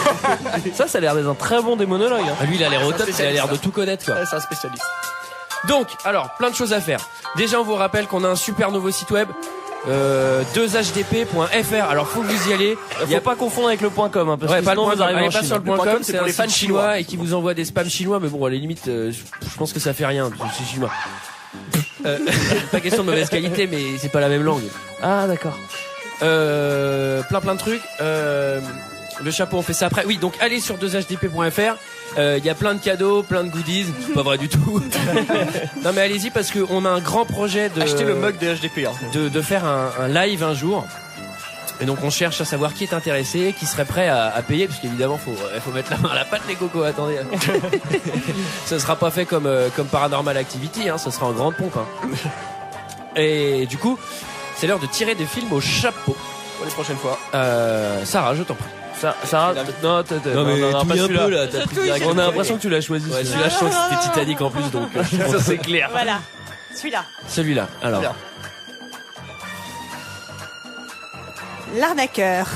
E: Ça a l'air d'être un très bon démonologue. Hein.
B: Ah, lui, il a l'air au top, il a l'air de tout connaître, quoi.
D: Ouais, c'est un spécialiste.
B: Donc, alors, plein de choses à faire. Déjà, on vous rappelle qu'on a un super nouveau site web. 2hdp.fr. Alors faut que vous y allez.
E: Il faut pas confondre avec le .com, hein, parce
B: ouais,
E: que
B: pas le
E: sinon
B: point
E: vous arrivez
B: allez
E: en
B: pas
E: Chine.
B: sur le .com, c'est
D: pour
B: un
D: les fans
B: site chinois et qui vous envoie des spams chinois, mais bon, à la limite, je pense que ça fait rien, parce que c'est chinois. Pas question de mauvaise qualité, mais c'est pas la même langue.
E: Ah d'accord.
B: Plein de trucs. Le chapeau, on fait ça après. Oui, donc allez sur 2hdp.fr. Il y a plein de cadeaux, plein de goodies. C'est pas vrai du tout. Non mais allez-y parce que on a un grand projet de
D: acheter le mug de HDP. Hein.
B: De faire un live un jour. Et donc on cherche à savoir qui est intéressé, qui serait prêt à payer, parce qu'évidemment faut mettre la main à la pâte les cocos. Attendez, ça sera pas fait comme Paranormal Activity, hein, ça sera en grande pompe. Hein. Et du coup, c'est l'heure de tirer des films au chapeau.
D: Pour les prochaines fois.
B: Sarah, je t'en prie.
E: Sarah, non,
B: mais
E: pas celui-là.
B: Là,
E: on a l'impression que tu l'as choisi.
B: Ouais, celui-là, je crois que c'était Titanic en plus, donc
E: ça c'est clair.
C: Voilà, celui-là.
B: Celui-là. Alors.
D: Bien.
C: L'arnaqueur.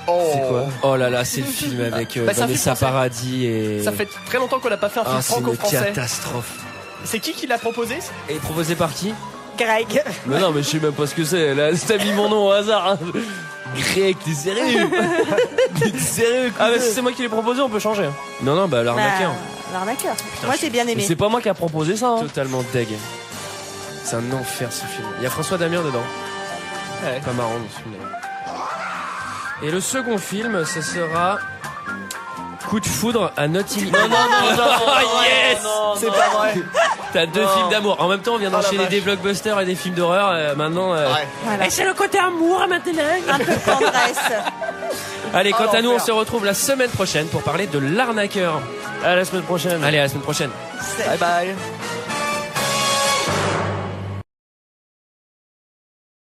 B: C'est quoi? Oh là là, c'est le film avec Vanessa Paradis et.
D: Ça fait très longtemps qu'on n'a pas fait un film franco-français.
B: C'est une catastrophe.
D: C'est qui l'a proposé?
B: Et proposé par qui?
C: Greg.
E: Mais non, mais je sais même pas ce que c'est. Là, t'as mis mon nom au hasard. Hein. Greg, t'es sérieux? T'es sérieux? Ah, mais si c'est moi qui l'ai proposé, on peut changer.
B: Non, bah l'arnaqueur.
C: L'arnaqueur. Moi j'ai bien aimé.
E: Mais c'est pas moi qui a proposé ça. Hein.
B: Totalement deg. C'est un enfer ce film. Il y a François Damien dedans.
D: Ouais.
B: Pas marrant ce film. Et le second film, ce sera Coup de foudre à Notting Hill.
E: Non,
B: yes,
D: c'est pas vrai.
B: T'as 2 films d'amour. En même temps, on vient d'enchaîner des blockbusters et des films d'horreur. Maintenant,
C: Voilà.
B: et c'est le côté amour maintenant.
C: Un peu de tendresse.
B: Allez, quant à nous, on se retrouve la semaine prochaine pour parler de l'arnaqueur.
E: À la semaine prochaine.
B: Allez, à la semaine prochaine.
D: Bye bye.